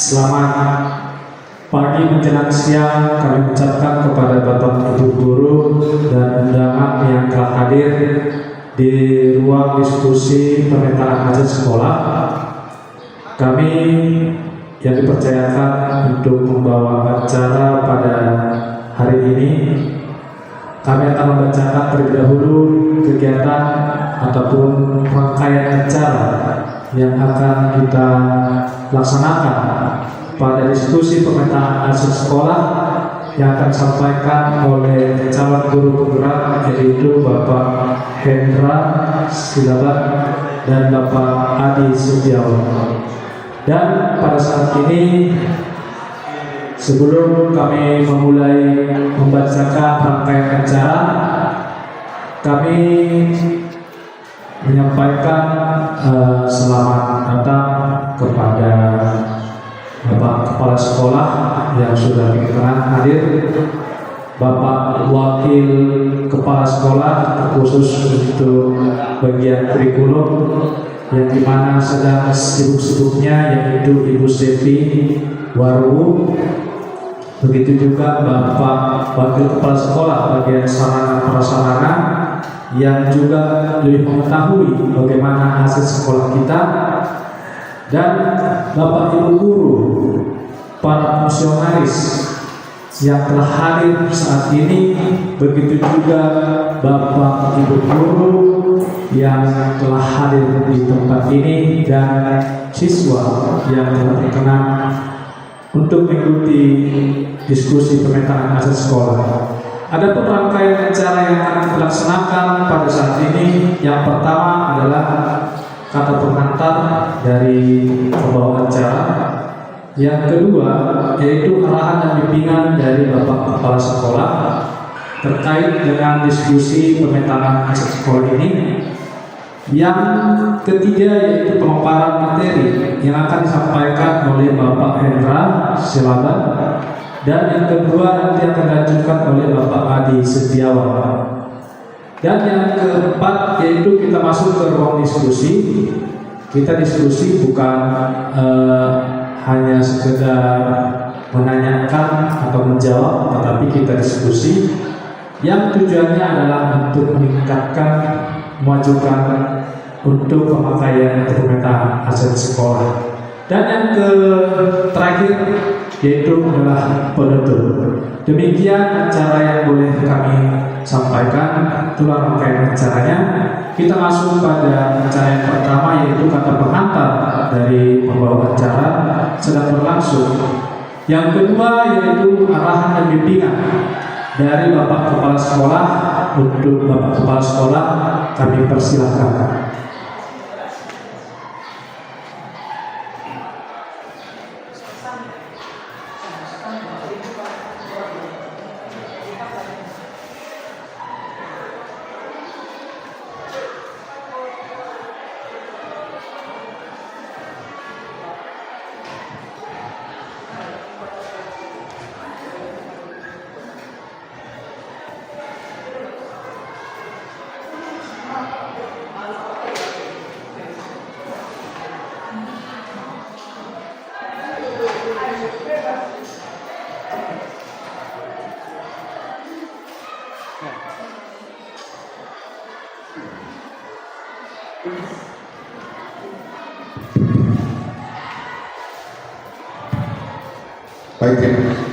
Selamat pagi menjelang siang kami ucapkan kepada Bapak Ibu Guru dan undangan yang telah hadir di ruang diskusi pemetaan hasil sekolah. Kami yang dipercayakan untuk membawa acara pada hari ini, kami akan membacakan terlebih dahulu kegiatan ataupun rangkaian acara yang akan kita laksanakan pada diskusi pemetaan hasil sekolah yang akan disampaikan oleh calon guru penggerak, yaitu Bapak Hendra Silaban dan Bapak Adi Setiawan. Dan pada saat ini, sebelum kami memulai membacakan rangkaian acara, kami menyampaikan selamat datang kepada Bapak Kepala Sekolah yang sudah berkenan hadir, Bapak Wakil Kepala Sekolah khusus untuk bagian kurikulum yang dimana sedang sibuk-sibuknya, yaitu Ibu Sevi Waru. Begitu juga Bapak Wakil Kepala Sekolah bagian sarana prasarana yang juga lebih mengetahui bagaimana hasil sekolah kita, dan Bapak Ibu Guru, para fungsionaris yang telah hadir saat ini, begitu juga Bapak Ibu Guru yang telah hadir di tempat ini, dan siswa yang telah berkenan untuk mengikuti diskusi pemetaan hasil sekolah. Ada rangkaian acara yang akan dilaksanakan pada saat ini. Yang pertama adalah kata pengantar dari pembawa acara. Yang kedua yaitu arahan dan bimbingan dari Bapak Kepala Sekolah terkait dengan diskusi pemetaan hasil sekolah ini. Yang ketiga yaitu pemaparan materi yang akan disampaikan oleh Bapak Hendra Silaban, dan yang kedua nanti akan dilanjutkan oleh Bapak Adi Setiawan. Dan yang keempat yaitu kita masuk ke ruang diskusi. Kita diskusi bukan hanya sekedar menanyakan atau menjawab, tetapi kita diskusi yang tujuannya adalah untuk meningkatkan, memajukan untuk pemakaian pemetaan hasil sekolah. Dan yang terakhir yaitu adalah penutup. Demikian acara yang boleh kami sampaikan. Itulah rangkaian acaranya. Kita masuk pada acara yang pertama, yaitu kata pengantar dari pembawa acara sedang berlangsung. Yang kedua yaitu arahan dan bimbingan dari Bapak Kepala Sekolah. Untuk Bapak Kepala Sekolah kami persilahkan. Baik, terima kasih.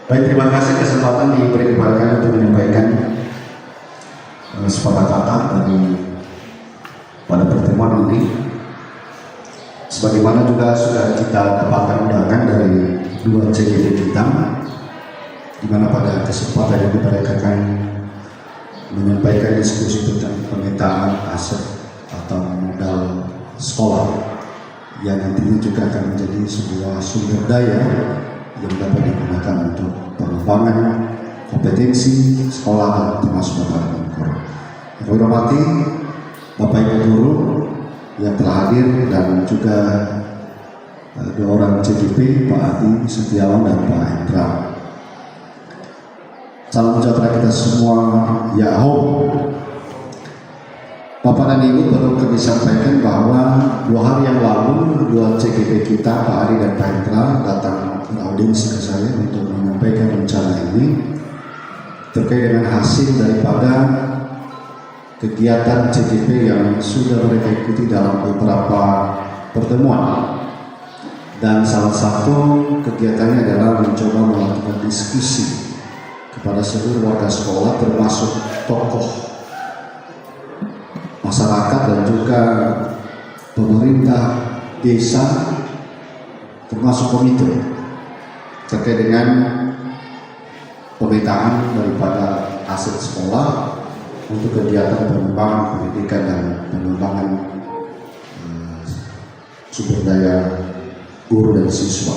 Baik, terima kasih kesempatan diberi kepada kami untuk menyampaikan sepatah kata dari pada pertemuan ini. Sebagaimana juga sudah kita dapatkan undangan dari dua CGD kita, di mana pada kesempatan yang kita adakan menyampaikan diskusi tentang pemetaan aset atau modal sekolah yang nantinya juga akan menjadi sebuah sumber daya yang dapat digunakan untuk pengembangan kompetensi sekolah termasuk Bapak dan Ibu. Yang kami hormati Bapak Ibu guru yang telah hadir dan juga dua orang CGP, Pak Adi Setiawan dan Pak Hendra. Salam sejahtera kita semua, ya Ho. Bapak dan Ibu, perlu kami sampaikan bahwa 2 hari yang lalu dua CGP kita, Pak Adi dan Pak Hendra, datang beraudiensi ke saya untuk menyampaikan rencana ini terkait dengan hasil daripada kegiatan CGP yang sudah mereka ikuti dalam beberapa pertemuan. Dan salah satu kegiatannya adalah mencoba melakukan diskusi kepada seluruh warga sekolah termasuk tokoh masyarakat dan juga pemerintah desa termasuk komite terkait dengan pemetaan daripada aset sekolah untuk kegiatan pengembangan pendidikan dan pengembangan sumber daya guru dan siswa.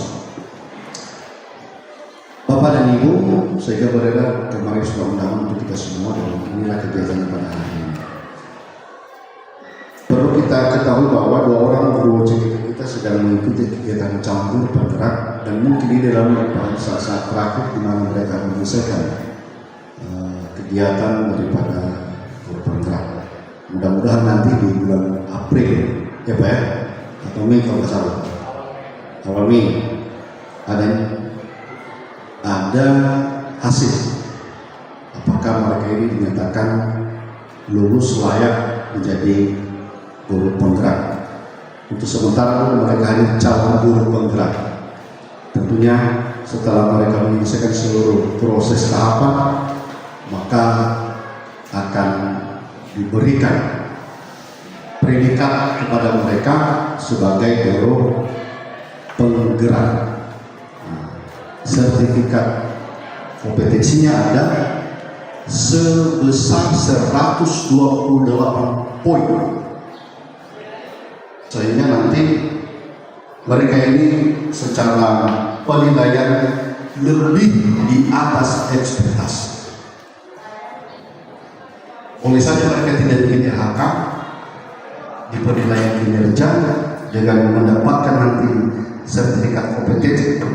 Bapak dan Ibu, saya beredar kemarin sudah undangan untuk kita semua dan inilah kegiatan pada hari ini. Perlu kita ketahui bahwa 2 orang guru CGP kita sedang mengikuti kegiatan campur bergerak dan mungkin di dalam saat-saat terakhir di mana mereka menyelesaikan kegiatan daripada bergerak. Mudah-mudahan nanti di bulan April, ya Pak ya, atau Mei kalau nggak salah, awal Mei ada hasil. Apakah mereka ini dinyatakan lulus layak menjadi guru penggerak? Untuk sementara mereka hanya calon guru penggerak. Tentunya setelah mereka menyelesaikan seluruh proses tahapan, maka akan diberikan predikat kepada mereka sebagai guru penggerak. Sertifikat kompetensinya ada sebesar 128 poin, sehingga nanti mereka ini secara penilaian lebih di atas ekspektasi. Oleh saja mereka tidak ingin DHK di penilaian kinerja dengan mendapatkan nanti sertifikat kompetensi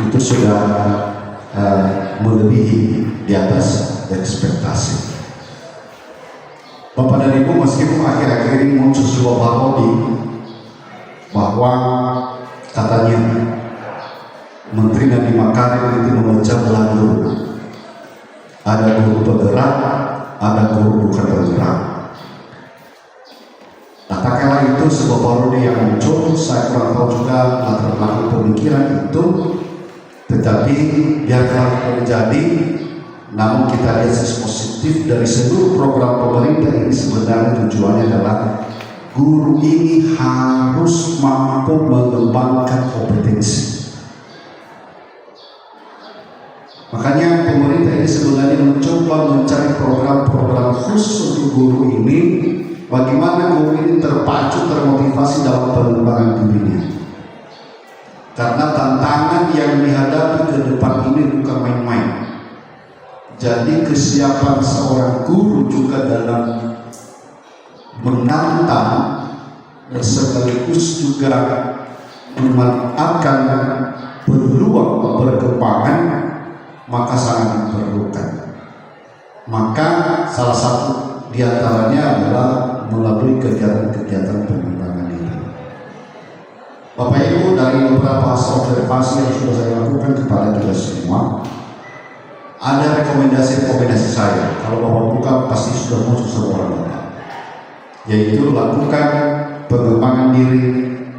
itu sudah melebihi di atas ekspektasi. Bapak dan Ibu, meskipun akhir-akhir ini muncul sebuah parodi bahwa katanya Menteri Nadiem Makarim itu memecah belah guru, ada guru penggerak, ada guru bukan penggerak. Nah, tak kala itu sebuah parodi yang muncul, saya kurang tahu juga latar belakang pemikiran itu. Tetapi biarlah terjadi, namun kita lihat sisi positif dari seluruh program pemerintah ini. Sebenarnya tujuannya adalah guru ini harus mampu mengembangkan kompetensi. Makanya pemerintah ini sebenarnya mencoba mencari program-program khusus untuk guru ini, bagaimana guru ini terpacu, termotivasi dalam pengembangan dirinya. Karena tantangan yang dihadapi ke depan ini bukan main-main. Jadi kesiapan seorang guru juga dalam menantang dan sekaligus juga memanfaatkan peluang perkembangan maka sangat diperlukan. Maka salah satu diantaranya adalah melalui kegiatan-kegiatan pengembangan diri. Bapak Ibu, dari beberapa hasil observasi yang sudah saya lakukan kepada kita semua, ada rekomendasi saya. Kalau Bapak buka pasti sudah muncul seorang Bapak, yaitu lakukan pengembangan diri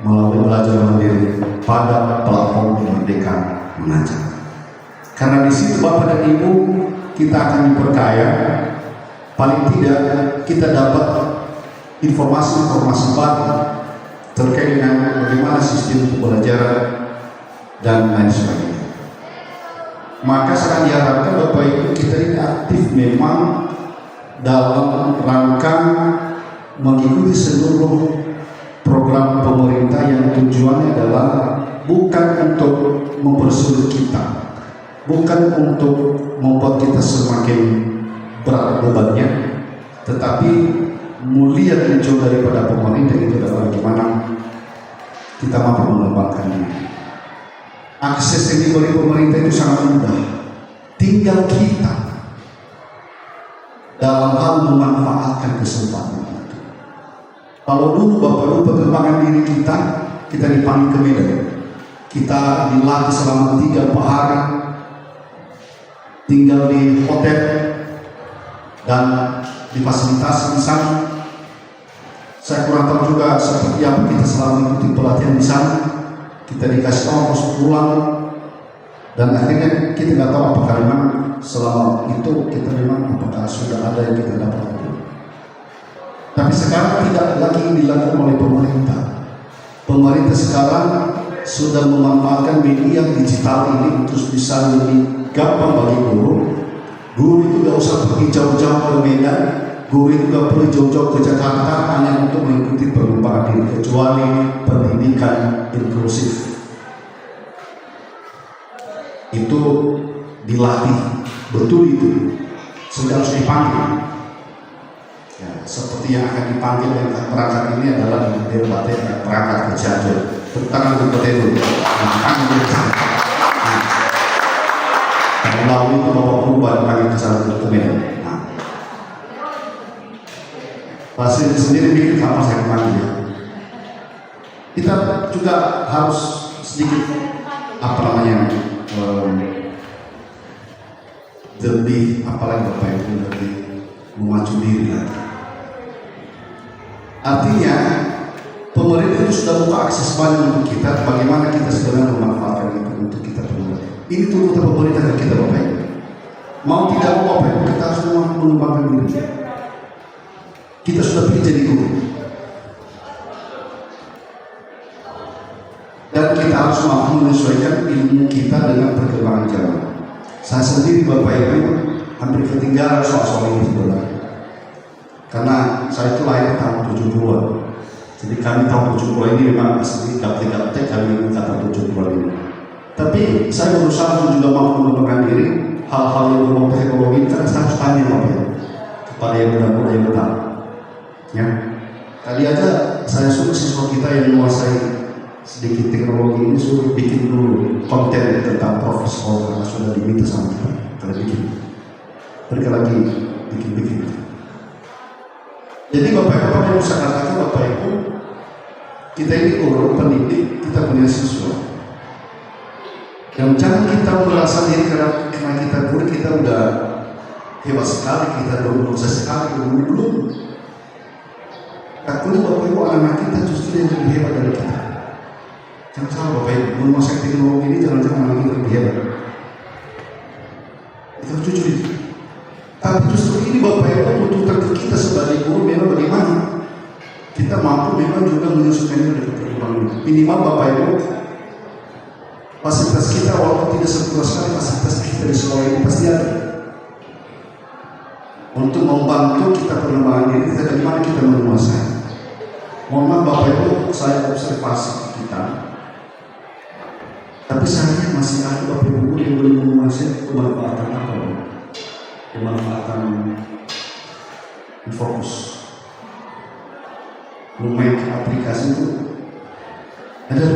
melalui belajar mandiri pada platform Merdeka Mengajar. Karena di situ Bapak dan Ibu kita akan diperkaya, paling tidak kita dapat informasi-informasi baru terkait dengan bagaimana sistem pembelajaran dan lain sebagainya. Maka sangat diharapkan Bapak Ibu kita ini aktif memang dalam rangka mengikuti seluruh program pemerintah yang tujuannya adalah bukan untuk mempersulit kita, bukan untuk membuat kita semakin berat bebannya, tetapi mulia tujuan daripada pemerintah itu adalah bagaimana kita mampu mengembangkan diri. Akses yang diberi pemerintah itu sangat mudah, tinggal kita dalam hal memanfaatkan kesempatan itu. Kalau dulu Bapak Ibu perkembangan diri kita dipanggil ke Medan, kita dilatih selama 3 hari, tinggal di hotel dan difasilitasi di sana. Saya kurang tahu juga seperti apa kita selama mengikuti pelatihan di sana. Kita dikasih ongkos pulang, dan akhirnya kita nggak tahu apakah memang selama itu kita memang apakah sudah ada yang kita dapat. Tapi sekarang tidak lagi dilakukan oleh pemerintah. Pemerintah sekarang sudah memanfaatkan media digital ini untuk bisa lebih gampang bagi guru. Guru itu nggak usah pergi jauh-jauh ke Medan, guru itu nggak perlu jauh-jauh ke Jakarta hanya untuk mengikuti pengembangan diri, kecuali pendidikan inklusif. Itu dilatih, betul itu, sudah harus dipanggil. Ya, seperti yang akan dipanggil yang perangkat ini adalah di Derbatin perangkat kejadian. Tangan untuk itu, tangan untuk lalu itu bawa perubahan panggil ke sana untuk Medan. Pasien sendiri bikin sama saya panggil ya. Kita juga harus sedikit lebih apalagi Bapak Ibu lebih memacu diri lagi. Artinya pemerintah itu sudah buka akses banyak untuk kita, bagaimana kita sebenarnya memanfaatkan itu untuk kita perlu. Ini tuntutan pemerintah ke kita Bapak Ibu. Mau tidak mau Bapak Ibu kita harus mengembangkan diri. Kita sudah pilih jadi guru. Dan kita harus mampu menyesuaikan ilmu kita dengan perkembangan zaman. Saya sendiri Bapak Ibu hampir ketinggalan soal ini sebenarnya. Karena saya itu lahir tahun 70-an. Jadi kami tahun 70 ini memang asli gaptek kami kata 70-an ini. Tapi saya berusaha untuk juga mampu mengembangkan diri hal-hal yang berbau teknologi, karena saya harus tanya Bapak Ibu kepada yang benar-benar yang benar. Ya, tadi aja saya suruh siswa kita yang menguasai sedikit teknologi ini suruh bikin dulu konten tentang profesor karena sudah diminta sama kita kalau bikin. Mereka lagi bikin. Jadi Bapak Ibu saya katakan Bapak Ibu kita ini guru pendidik, kita punya siswa. Yang jangan kita merasa diri karena kita guru kita udah hebat sekali, kita dosa sekali belum. Takutnya Bapak Ibu anak-anak kita justru yang lebih hebat dari kita. Jangan salah Bapak Ibu, menguasai teknologi ini jangan-jangan anak kita lebih hebat. Itu jujur itu. Tapi justru ini Bapak Ibu tuntutan kita sebagai guru memang bagaimana kita mampu memang juga menyesuaikan dengan perkembangan. Minimal Bapak Ibu fasilitas kita walaupun tidak sempurna sekali, fasilitas kita di sekolah ini pasti ada. Untuk membantu kita pengembangan diri kita bagaimana kita menguasai. Mohon maaf Bapak Ibu, saya observasi kita. Tapi sayangnya masih ada Bapak Ibu yang belum menguasai pemanfaatan apa? Pemanfaatan fokus. Lumayan aplikasi itu ada.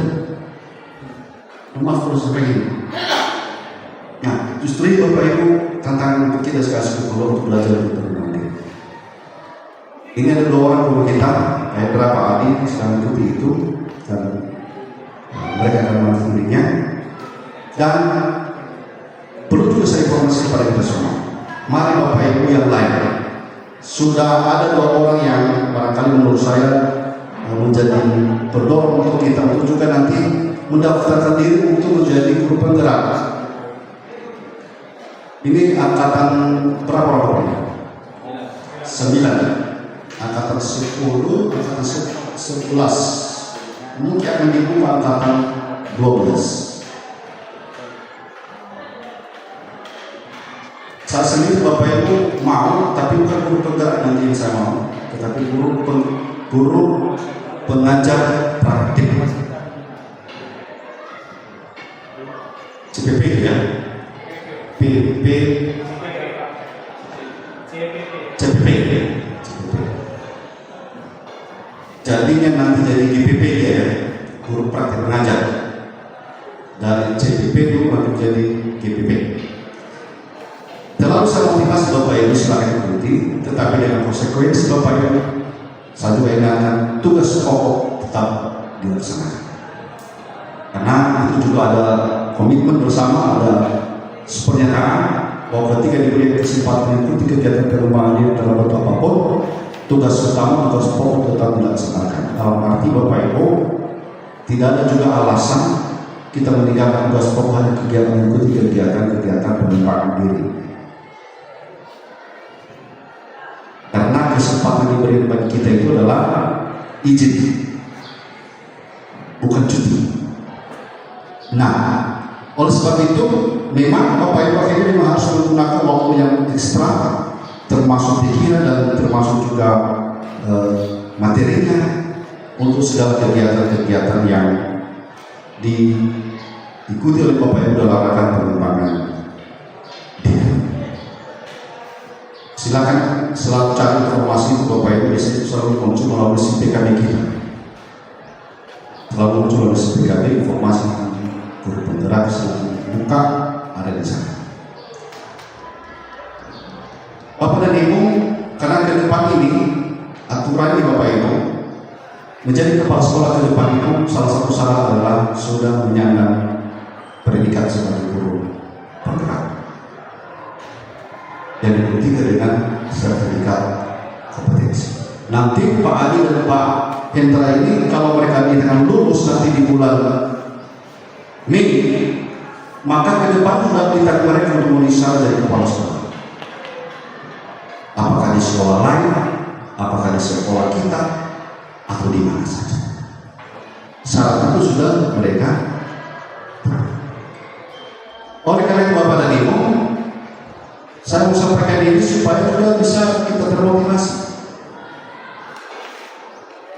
Maaf terus seperti ini. Nah, justru itu Bapak Ibu tantangan untuk kita sekali untuk belajar untuk berbanding. Ini ada 2 orang guru kita, kayak berapa adik sedang ikuti itu, dan mereka akan mengampuninya. Dan perlu juga saya informasi kepada kita semua. Mari Bapak Ibu yang lain, sudah ada 2 orang yang barangkali menurut saya menjadi pendorong untuk kita untuk juga nanti mendaftarkan diri untuk menjadi guru penggerak. Ini angkatan berapa orang? 9. Angkatan 10, angkatan 11. Mungkin akan dibuka angkatan 12. Saya sendiri Bapak Ibu mau, tapi bukan guru penggerak nanti yang saya mau, tetapi guru pengajar praktik. CPP ya, CPP. Jadinya nanti jadi GPP ya, guru praktik pengajar. Dari CPP itu nanti jadi GPP. Terlalu saya motivasi Bapak Ibu silakan ikuti, tetapi dengan konsekuensi Bapak Ibu, saya juga ingatkan tugas pokok tetap dilaksanakan. Karena itu juga ada komitmen bersama, ada pernyataan bahwa ketika diberi kesempatan mengikuti kegiatan pengembangan diri dalam bentuk apapun, tugas utama, tugas pokok tetap dilaksanakan. Dalam arti Bapak Ibu, tidak ada juga alasan kita meninggalkan tugas pokok hanya kegiatan mengikuti kegiatan pengembangan diri. Karena kesempatan diberi bagi kita itu adalah izin, bukan cuti. Nah, oleh sebab itu memang Bapak Ibu akhirnya memang harus menggunakan waktu yang ekstra, termasuk pikiran dan termasuk juga materinya untuk segala kegiatan-kegiatan yang diikuti oleh Bapak Ibu dalam rangka pengembangan diri. Silakan selalu cari informasi untuk Bapak Ibu, biasanya selalu muncul melalui PKB kita. Selalu muncul melalui PKB informasi guru penggerak selalu buka ada di sana. Bapak dan Ibu, karena ke depan ini aturannya Bapak Ibu menjadi kepala sekolah ke depan itu salah satu syarat adalah sudah menyandang predikat sebagai guru penggerak yang diikuti dengan sertifikat kompetensi. Nanti Pak Adi dan Pak Hendra ini kalau mereka dinyatakan lulus nanti di bulan Mei, maka ke depan sudah ditakdir mereka untuk menisah dari kepala sekolah. Apakah di sekolah lain, apakah di sekolah kita, atau di mana saja. Syarat itu sudah mereka. Oleh karena itu Bapak dan Ibu, saya mau sampaikan ini supaya juga bisa kita termotivasi.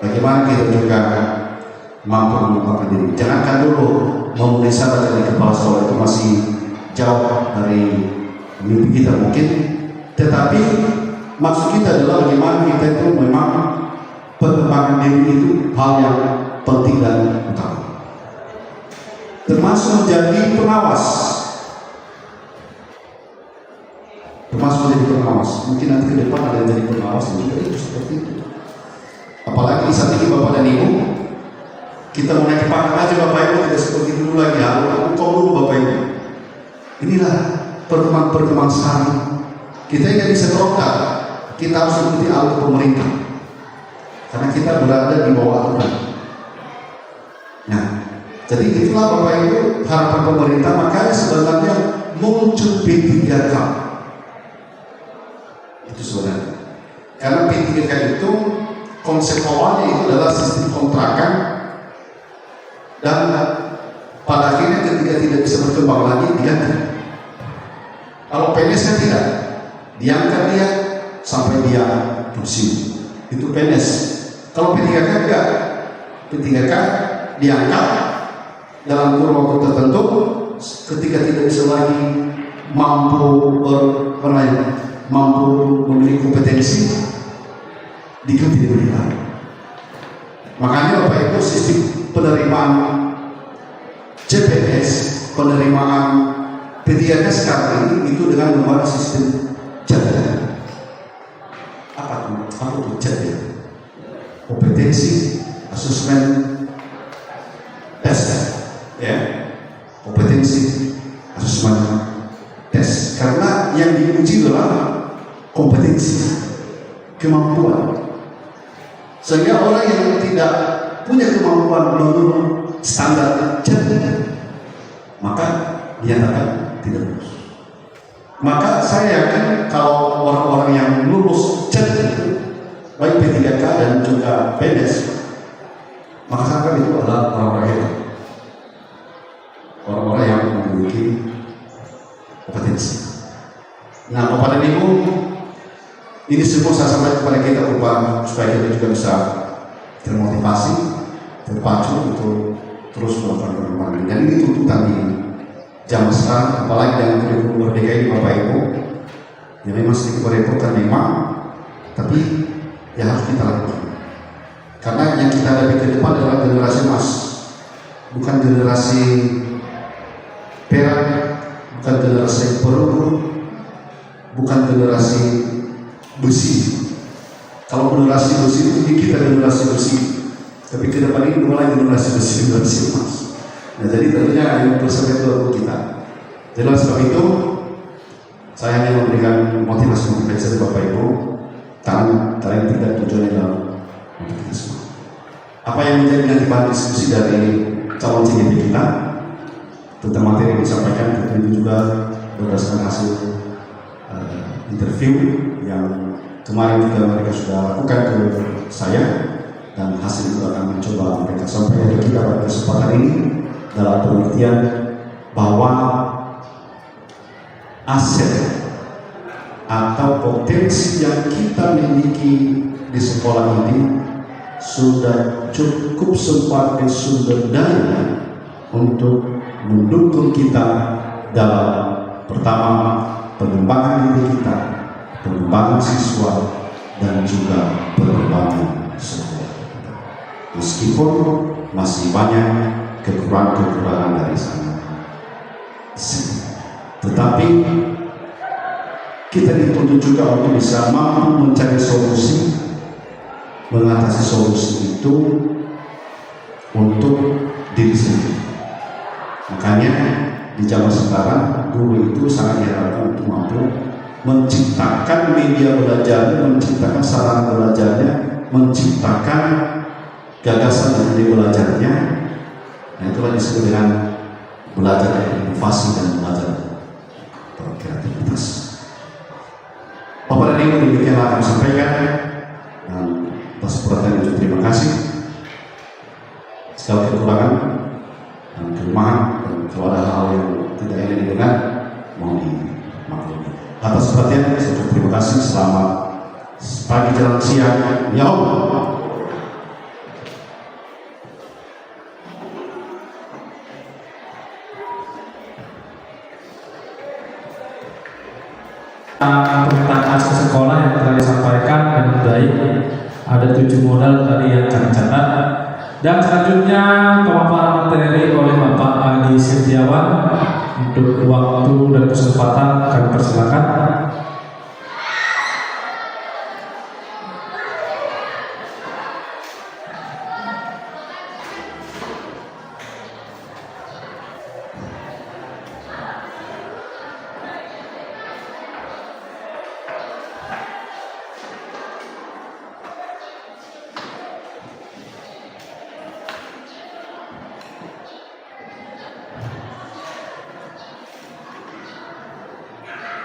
Bagaimana kita juga mampu mengembangkan diri. Jangankan dulu memenuhi syarat dari kepala sekolah itu masih jauh dari mimpi kita mungkin, tetapi maksud kita adalah bagaimana kita itu memang pengembangan diri itu hal yang penting dan utama, termasuk menjadi pengawas. Mungkin nanti ke depan ada yang jadi pengawas juga itu seperti itu. Apalagi saat ini Bapak dan Ibu, kita mau naik pangkat aja Bapak Ibu tidak seperti dulu lagi. Aku kau dulu Bapak Ibu. Inilah pertemuan sehari. Kita nggak bisa terongkar. Kita harus mengikuti alur pemerintah. Karena kita berada di bawah aturan. Nah, jadi itulah Bapak Ibu harapan pemerintah. Makanya sebenarnya muncul P3K. Itu sebenarnya. Karena P3K itu konsep awalnya itu adalah sistem kontrakan, dan pada akhirnya ketika tidak bisa berkembang lagi diganti. Kalau PNS-nya tidak, diangkat dia sampai dia pensiun. Itu PNS. Kalau P3K enggak, P3K diangkat dalam kurun waktu tertentu, ketika tidak bisa lagi mampu memiliki kompetensi, diganti diberikan. Makanya Bapak Ibu sistem penerimaan CPNS, penerimaan P3K sekarang ini itu dengan menggunakan sistem CADA. Apa itu CADA? Kompetensi asesmen tes, ya, kompetensi asesmen tes. Karena yang diuji adalah kompetensi, kemampuan. Sehingga orang yang tidak punya kemampuan menurut standar CADA, maka dinyatakan tidak lulus. Maka saya yakin kalau orang-orang yang lulus CADA itu, baik P3K dan juga PNS, maka saya itu adalah orang-orang hebat, orang-orang yang memiliki kompetensi. Nah, Bapak dan Ibu, ini semua saya sampaikan kepada kita supaya kita juga bisa termotivasi, terpacu untuk terus melakukan perkembangan. Dan ini tuntutan di zaman sekarang, apalagi dengan kurikulum merdeka ini Bapak Ibu, ya memang sedikit merepotkan memang, tapi ya harus kita lakukan. Karena yang kita hadapi ke depan adalah generasi emas, bukan generasi perak, bukan generasi perunggu, bukan generasi besi. Kalau generasi besi itu kita generasi besi, tapi ke depan ini mulai generasi besi, generasi emas. Nah, jadi tentunya yang bersama itu kita. Jadi oleh sebab itu saya hanya memberikan motivasi dari Bapak Ibu, kalian tidak tujuannya dalam untuk kita semua. Apa yang menjadi nanti bahan diskusi dari calon CGP kita tentang materi yang disampaikan, tentu itu juga berdasarkan hasil interview yang kemarin juga mereka sudah lakukan ke saya, dan hasil itu akan mencoba mereka sampaikan ke kita pada kesempatan ini dalam pengertian bahwa aset atau potensi yang kita miliki di sekolah ini sudah cukup sebagai sumber daya untuk mendukung kita dalam pertama pengembangan diri kita, pengembangan siswa, dan juga pengembangan sekolah. Meskipun masih banyak kekurangan-kekurangan dari sana, tetapi kita dituntut juga untuk bisa mampu mencari solusi, mengatasi solusi itu untuk diri sendiri. Makanya di zaman sekarang guru itu sangat diharapkan untuk mampu menciptakan media belajarnya, menciptakan sarana belajarnya, menciptakan gagasan dan ide belajarnya. Nah, itulah disebut dengan belajar inovasi dan belajar berkreativitas. Bapak dan Ibu, demikianlah kami sampaikan, dan atas perhatian itu terima kasih. Segala kekurangan dan kelemahan, dan kalau ada hal yang tidak ingin didengar, mohon dimaklumi. Atas perhatian saya terima kasih. Selamat pagi, jalan siang, ya Allah. Permintaan akses sekolah yang telah disampaikan dengan baik, ada 7 modal tadi yang kami catat, dan selanjutnya pemaparan materi oleh Bapak Adi Setiawan. Untuk waktu dan kesempatan kami persilakan.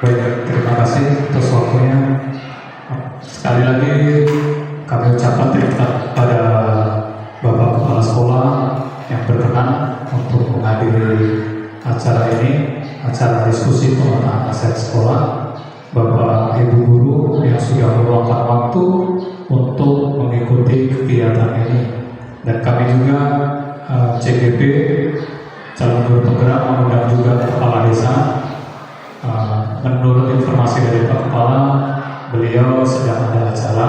Baik, terima kasih atas waktunya. Sekali lagi kami ucapkan terima kasih pada Bapak Kepala Sekolah yang berkenan untuk menghadiri acara ini, acara diskusi pemetaan aset sekolah. Bapak Ibu guru yang sudah meluangkan waktu untuk mengikuti kegiatan ini, dan kami juga CGP calon guru penggerak mengundang juga kepala desa. Menurut informasi dari Pak Kepala, beliau sedang ada acara,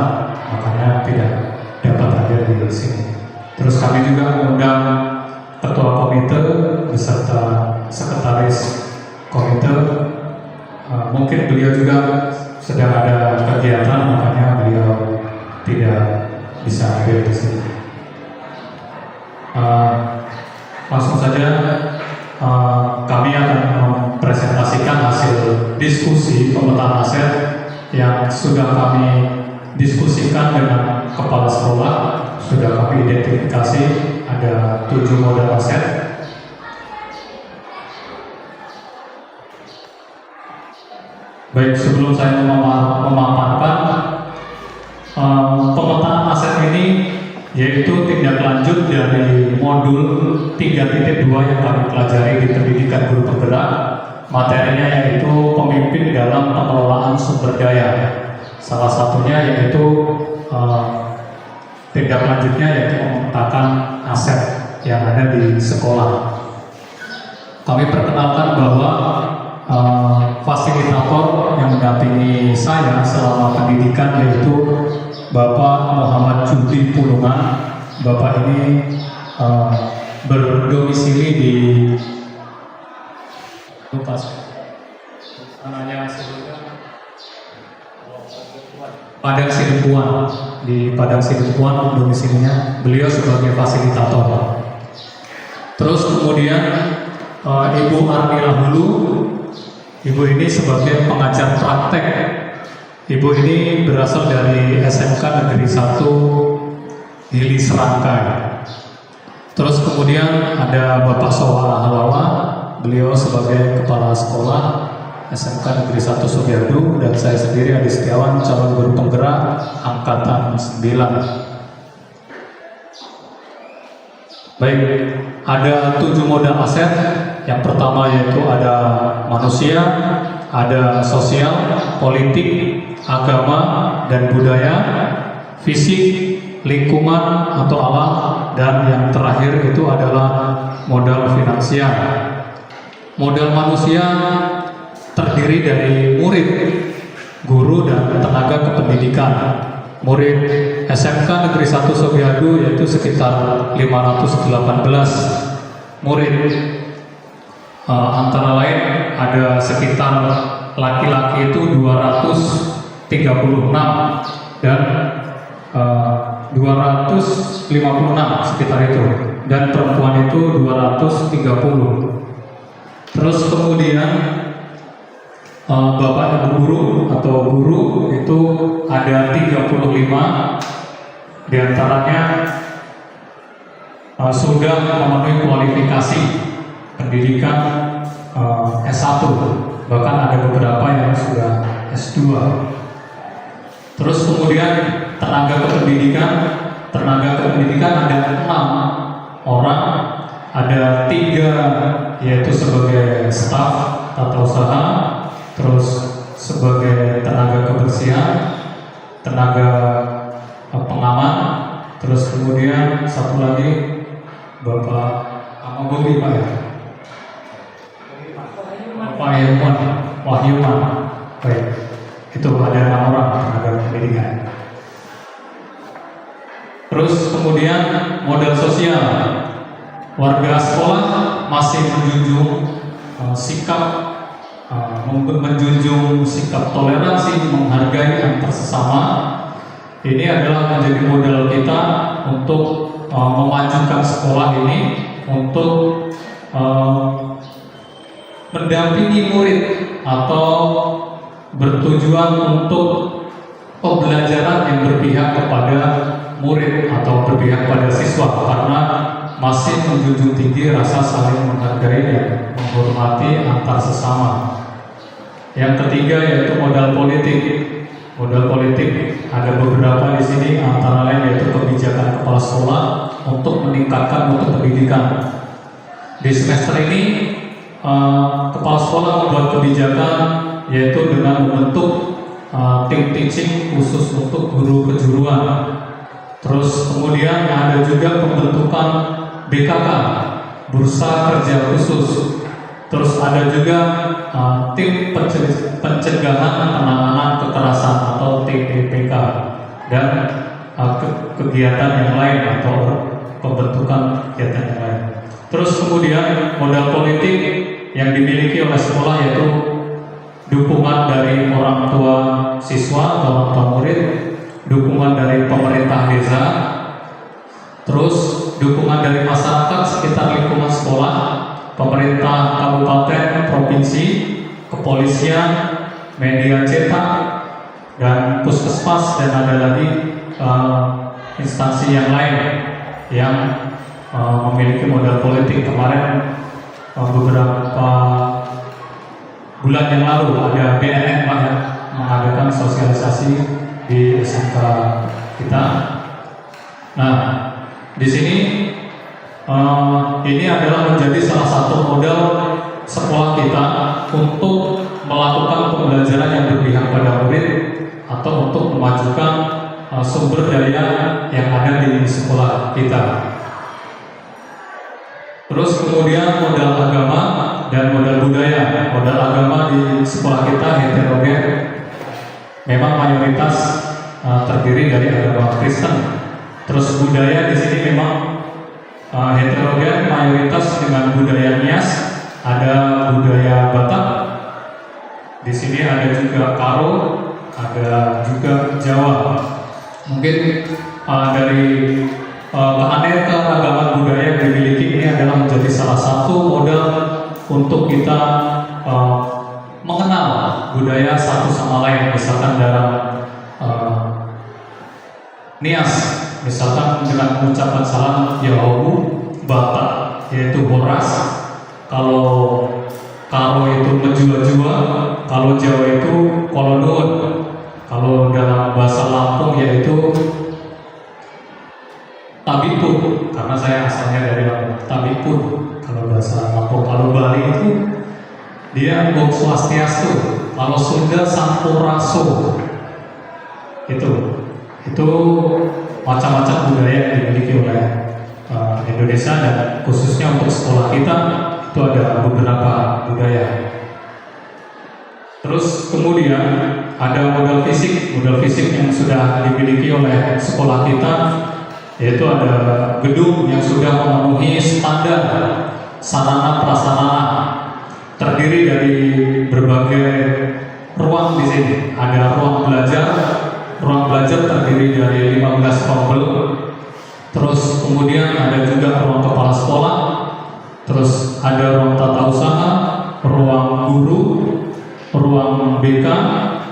makanya tidak dapat hadir di sini. Terus kami juga mengundang ketua komite beserta sekretaris komite. Mungkin beliau juga sedang ada kegiatan, makanya beliau tidak bisa hadir di sini. Langsung saja kami akan mempresentasikan hasil diskusi pemetaan aset yang sudah kami diskusikan dengan kepala sekolah. Sudah kami identifikasi ada 7 modal aset. Baik, sebelum saya memaparkan pemetaan aset ini, yaitu tindak lanjut dari modul 3.2 yang kami pelajari di pendidikan guru penggerak. Materinya yaitu pemimpin dalam pengelolaan sumber daya. Salah satunya yaitu tindak lanjutnya yaitu memetakan aset yang ada di sekolah. Kami perkenalkan bahwa fasilitator yang mendampingi saya selama pendidikan yaitu Bapak Muhammad Judi Pulungan. Bapak ini berdomisili di Padang Sidempuan, di Padang Sidempuan domisilinya. Beliau sebagai fasilitator. Terus kemudian Ibu Armila Hulu, Ibu ini sebagai pengajar praktek. Ibu ini berasal dari SMK Negeri 1 Hili Serangkai. Terus kemudian ada Bapak Sowara Halawa, beliau sebagai kepala sekolah SMK Negeri 1 Sugiardu, dan saya sendiri Adi Setiawan, calon guru penggerak angkatan 9. Baik, ada 7 modal aset. Yang pertama yaitu ada manusia, ada sosial, politik, agama, dan budaya, fisik, lingkungan atau alam, dan yang terakhir itu adalah modal finansial. Modal manusia terdiri dari murid, guru, dan tenaga kependidikan. Murid SMK Negeri 1 Sugiardu yaitu sekitar 518 murid. Antara lain ada sekitar laki-laki itu 236 dan 256 sekitar itu, dan perempuan itu 230. Terus kemudian Bapak Ibu guru atau guru itu ada 35, diantaranya sudah memenuhi kualifikasi pendidikan S1, bahkan ada beberapa yang sudah S2. Terus kemudian tenaga kependidikan ada 6 orang, ada 3 yaitu sebagai staf tata usaha, terus sebagai tenaga kebersihan, tenaga pengaman, terus kemudian satu lagi Bapak Amagogi Pak ya? Pak Wahyuman. Baik, itu ada 6 orang tenaga pendidikan. Terus kemudian modal sosial, warga sekolah masih menjunjung sikap toleransi, menghargai antar sesama. Ini adalah menjadi modal kita untuk memajukan sekolah ini, untuk mendampingi murid atau bertujuan untuk pembelajaran yang berpihak kepada murid atau berpihak pada siswa, karena masih menjunjung tinggi rasa saling menghargai dan menghormati antar sesama. Yang ketiga yaitu modal politik. Modal politik ada beberapa di sini, antara lain yaitu kebijakan kepala sekolah untuk meningkatkan mutu pendidikan. Di semester ini kepala sekolah membuat kebijakan yaitu dengan membentuk tim teaching khusus untuk guru kejuruan. Terus kemudian ada juga pembentukan BKK, Bursa Kerja Khusus. Terus ada juga tim pencegahan penanganan kekerasan atau TPPK, dan kegiatan yang lain atau pembentukan kegiatan yang lain. Terus kemudian modal politik yang dimiliki oleh sekolah yaitu dukungan dari orang tua siswa atau orang tua murid, dukungan dari pemerintah desa, terus dukungan dari masyarakat sekitar lingkungan sekolah, pemerintah kabupaten, provinsi, kepolisian, media cetak, dan puskesmas, dan ada lagi instansi yang lain yang memiliki modal politik. Kemarin beberapa bulan yang lalu ada BNN Pak yang mengadakan sosialisasi di SMK kita. Nah, di sini ini adalah menjadi salah satu modal sekolah kita untuk melakukan pembelajaran yang berpihak pada murid atau untuk memajukan sumber daya yang ada di sekolah kita. Terus kemudian modal agama dan modal budaya. Modal agama di sekolah kita heterogen. Memang mayoritas terdiri dari agama Kristen. Terus budaya di sini memang heterogen, mayoritas dengan budaya Nias, ada budaya Batak. Di sini ada juga Karo, ada juga Jawa. Mungkin dari keanekaragaman budaya yang dimiliki ini adalah menjadi salah satu modal untuk kita mengenal budaya satu sama lain. Misalkan dalam Nias, misalkan dengan mengucapkan salam Yahobu, Batak yaitu Horas, kalau Karo itu menjua-jua, kalau Jawa itu Kolodon, kalau dalam bahasa Lampung yaitu Tabipun, karena saya asalnya dari Lampung, Tabipun kalau bahasa Lampung. Kalau Bali itu dia Om Swastiastu, kalau Sunda Sampuraso. Itu macam-macam budaya yang dimiliki oleh Indonesia, dan khususnya untuk sekolah kita itu ada beberapa budaya. Terus kemudian ada modal fisik yang sudah dimiliki oleh sekolah kita, yaitu ada gedung yang sudah memenuhi standar sarana prasarana, terdiri dari berbagai ruang di sini. Ada ruang belajar terdiri dari 15 rombel. Terus kemudian ada juga ruang kepala sekolah. Terus ada ruang tata usaha, ruang guru, ruang BK,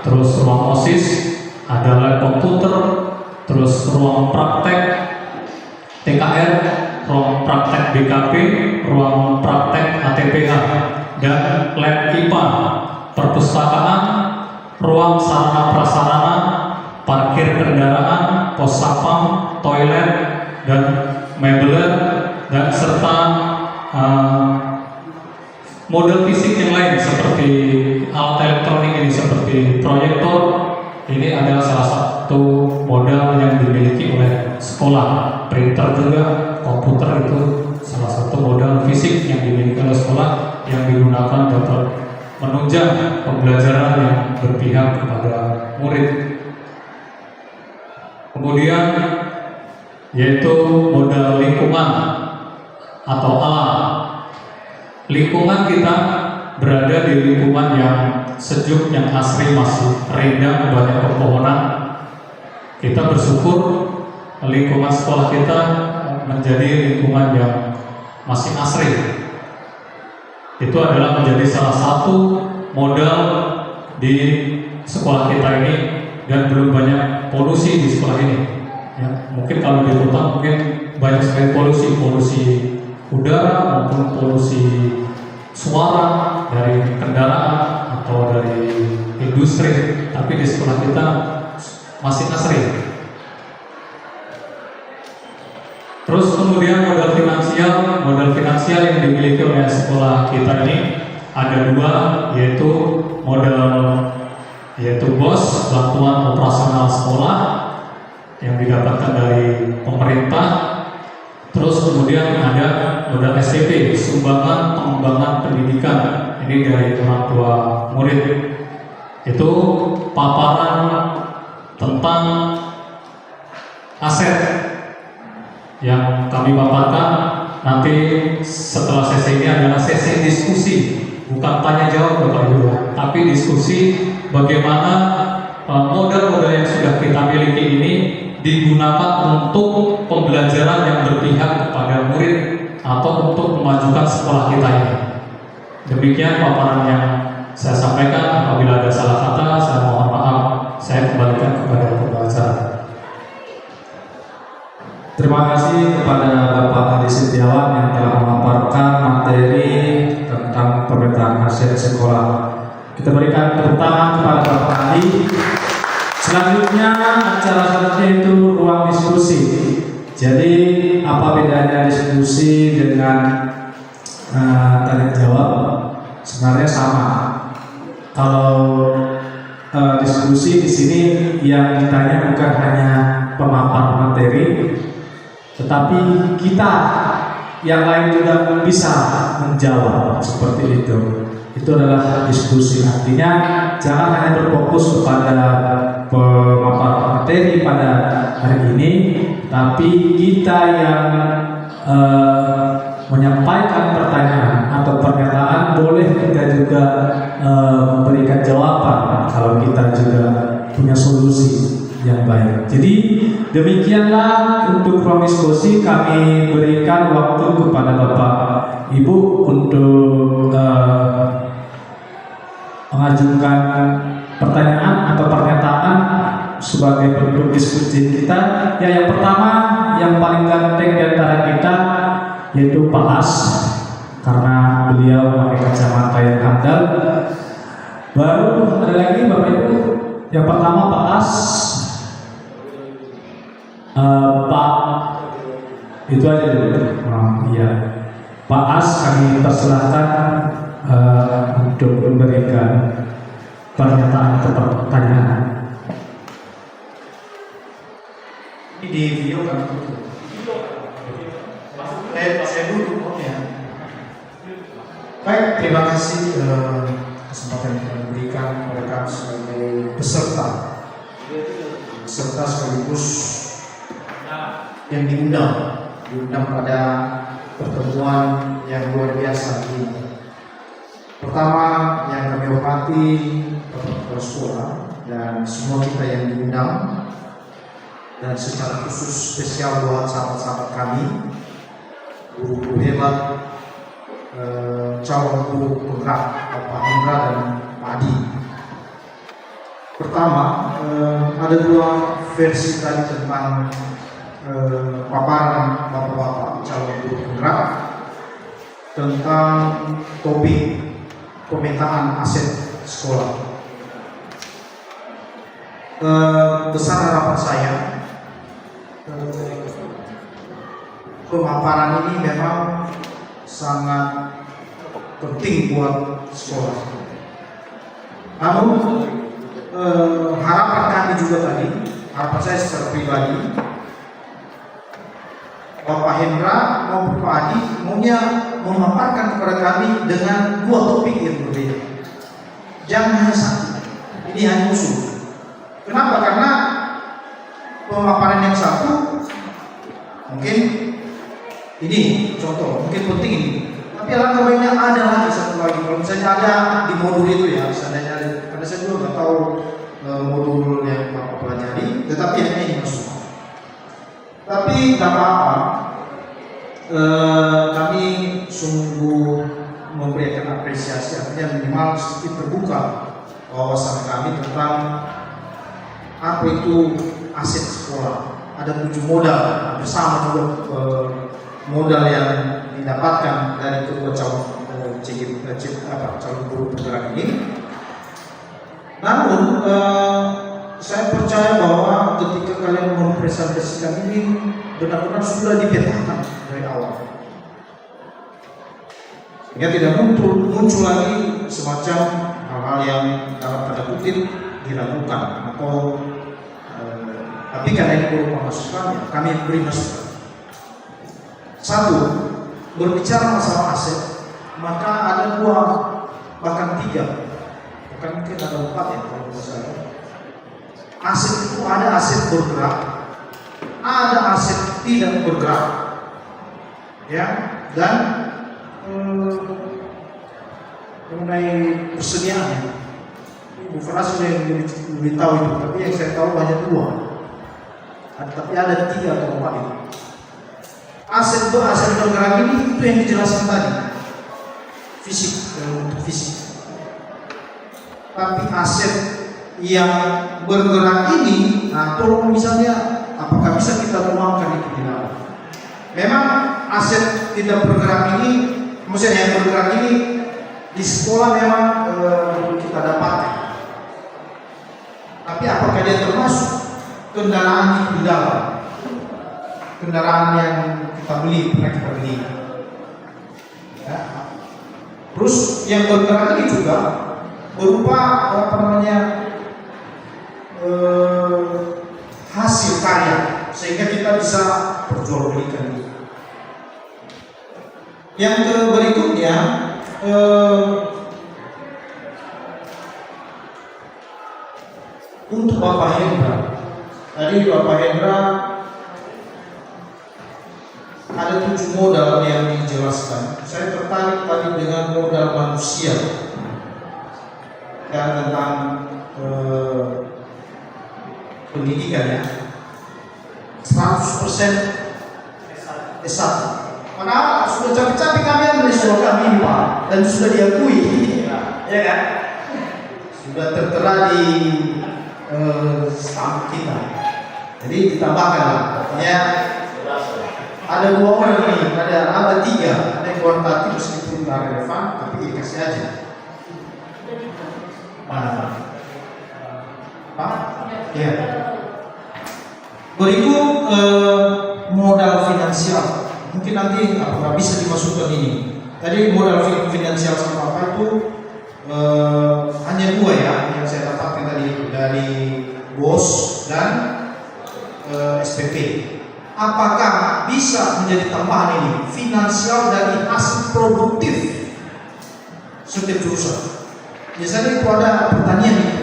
terus ruang OSIS, ada lab komputer, terus ruang praktek TKR, ruang praktek BKP, ruang praktek ATPH, dan lab IPA, perpustakaan, ruang sarana prasarana, parkir kendaraan, pos satpam, toilet, dan mebeler, dan serta model fisik yang lain seperti alat elektronik ini, seperti proyektor. Ini adalah salah satu modal yang dimiliki oleh sekolah. Printer juga, komputer itu salah satu modal fisik yang dimiliki oleh sekolah yang digunakan dapat menunjang pembelajaran yang berpihak kepada murid. Kemudian yaitu modal lingkungan atau alam. Lingkungan kita berada di lingkungan yang sejuk, yang asri, masih rindang, banyak pepohonan. Kita bersyukur lingkungan sekolah kita menjadi lingkungan yang masih asri. Itu adalah menjadi salah satu modal di sekolah kita ini, dan belum banyak polusi di sekolah ini. Ya, mungkin kalau di kota mungkin banyak sekali polusi udara maupun polusi suara dari kendaraan atau dari industri, tapi di sekolah kita masih asri. Terus kemudian modal finansial yang dimiliki oleh sekolah kita ini ada dua, yaitu BOS, bantuan operasional sekolah yang didapatkan dari pemerintah. Terus kemudian ada modal SPP, sumbangan pengembangan pendidikan, ini dari orang tua murid. Itu paparan tentang aset yang kami paparkan. Nanti setelah sesi ini adalah sesi diskusi, bukan tanya jawab Bapak Ibu, tapi diskusi bagaimana modal-modal yang sudah kita miliki ini digunakan untuk pembelajaran yang berpihak kepada murid atau untuk memajukan sekolah kita ini. Demikian paparan yang saya sampaikan. Apabila ada salah kata, saya mohon maaf. Saya kembalikan kepada pembahasan. Terima kasih kepada Bapak Adi Setiawan yang telah memaparkan materi tentang pemetaan hasil sekolah. Kita berikan tepuk tangan kepada Bapak Adi. Selanjutnya acara selanjutnya itu ruang diskusi. Jadi apa bedanya diskusi dengan tanya jawab? Sebenarnya sama. kalau diskusi di sini yang ditanya bukan hanya pemaparan materi, tetapi kita yang lain juga bisa menjawab seperti itu. Itu adalah diskusi. Artinya jangan hanya berfokus kepada pemaparan materi pada hari ini, tapi kita yang menyampaikan pertanyaan atau pernyataan boleh kita juga memberikan jawaban kalau kita juga punya solusi yang baik. Jadi demikianlah untuk ruang diskusi, kami berikan waktu kepada Bapak Ibu untuk mengajukan pertanyaan atau pernyataan sebagai bentuk diskusi kita. Ya, yang pertama, yang paling ganteng di antara kita yaitu Pak As, karena beliau pakai kacamata yang handal. Baru ada lagi Bapak Ibu. Yang pertama Pak As, Pak itu aja dulu. Iya, Pak As, kami persilahkan untuk memberikan pernyataan atau pertanyaan. Ini di video kan? Saya dulu ya. Baik, terima kasih kesempatan yang diberikan kepada kami sebagai peserta sekaligus yang diundang pada pertemuan yang luar biasa ini. Pertama, yang kami hormati kepala sekolah dan semua kita yang diundang, dan secara khusus spesial buat sahabat-sahabat kami, guru-guru hebat, calon guru penggerak Pak Hendra dan Pak Adi. Pertama, ada dua versi tadi tentang paparan bapak-bapak calon guru penggerak tentang topik pemetaan aset sekolah. Besar harapan saya, pemaparan ini memang sangat penting buat sekolah. Namun harapan kami juga tadi, harapan saya secara pribadi, Bapak Hendra maupun Pak Adi maunya memaparkan kepada kami dengan dua topik yang berbeda. Jangan hanya satu. Ini hanya usul. Kenapa? Karena pemaparan yang satu mungkin ini contoh, mungkin penting ini. Tapi alangkah baiknya ada lagi satu lagi. Kalau misalnya ada di modul itu ya, misalnya ada, karena saya juga nggak tahu modul yang Bapak pelajari, tetapi yang ini masuk. Tapi nggak apa-apa. Kami sungguh memberikan apresiasi, artinya minimal sedikit terbuka wawasan kami tentang apa itu aset sekolah. Ada 7 modal, bersama juga modal yang didapatkan dari kedua calon guru penggerak ini. Namun saya percaya bahwa ketika kalian mempresentasikan ini benar-benar sudah dipetakan dari awal, sehingga tidak muncul lagi semacam hal-hal yang dalam tanda kutip diragukan atau tapi karena ini berupa masukan, kami beri masukan. Satu, berbicara masalah aset, maka ada 2 bahkan 3, bahkan mungkin ada 4 ya kalau menurut saya. Aset itu ada aset bergerak, ada aset tidak bergerak, ya, dan mengenai persediaan. Bu Fras sudah lebih tahu itu, tapi yang saya tahu hanya 2. Tapi ada 3 atau 4 itu. Aset bergerak ini itu yang dijelaskan tadi, fisik, untuk fisik. Tapi aset yang bergerak ini, nah tolong misalnya, apakah bisa kita tuangkan itu di dalam? Memang aset tidak bergerak ini, maksudnya yang bergerak ini di sekolah memang kita dapatkan. Tapi apakah dia termasuk kendaraan di dalam? Kendaraan yang kita beli, pernah kita beli. Ya. Terus yang bergerak ini juga berupa apa namanya hasil karya, sehingga kita bisa perjualbelikan. Yang berikutnya untuk Bapak Hendra. Tadi Bapak Hendra ada 7 modal yang dijelaskan. Saya tertarik tadi dengan modal manusia dan tentang pendidikan ya. 100% S1. Padahal sudah capek-capek kami ambil soal kami Pak, dan sudah diakui, ya kan? Sudah tertera di stamp kita. Jadi ditambahkan ya. Ada 2 orang ini, ada 3, ada yang kuantitatif meskipun nggak relevan, tapi dikasih aja. Pak? Ya. Berikut modal finansial. Mungkin nanti apakah bisa dimasukkan ini. Tadi modal finansial sama apa itu hanya 2 ya yang saya dapatkan tadi dari BOS dan SPP. Apakah bisa menjadi tambahan ini finansial dari hasil produktif setiap jurusan? Biasanya itu ada pertanian itu,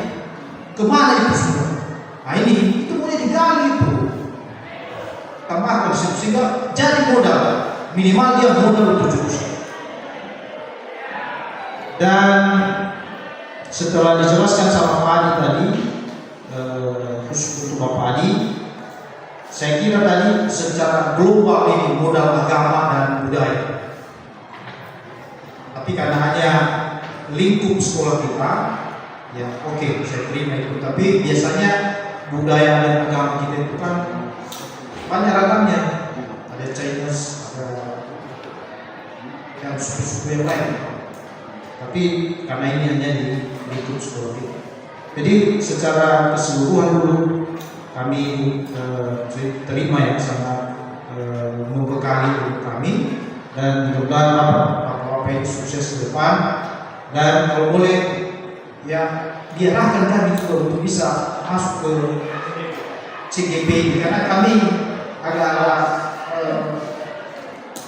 kemana itu semua? Nah ini itu boleh digali itu, tambahkan sehingga jadi modal minimal dia modal untuk jurusan. Dan setelah dijelaskan sama Pak Adi tadi, khusus untuk Bapak Adi, saya kira tadi secara global ini modal agama dan budaya. Tapi karena hanya lingkup sekolah kita, ya oke, saya terima itu. Tapi biasanya budaya dan agama kita itu kan banyak ragamnya. Ada Chinese, ada yang suku-suku yang lain. Tapi karena ini hanya di lingkup sekolah kita. Jadi secara keseluruhan dulu kami terima ya, sangat membekali kami, dan mudah-mudahan Bapak-Bapak ini sukses ke depan, dan kalau boleh ya diarahkan kami juga untuk bisa masuk ke CGP, karena kami agak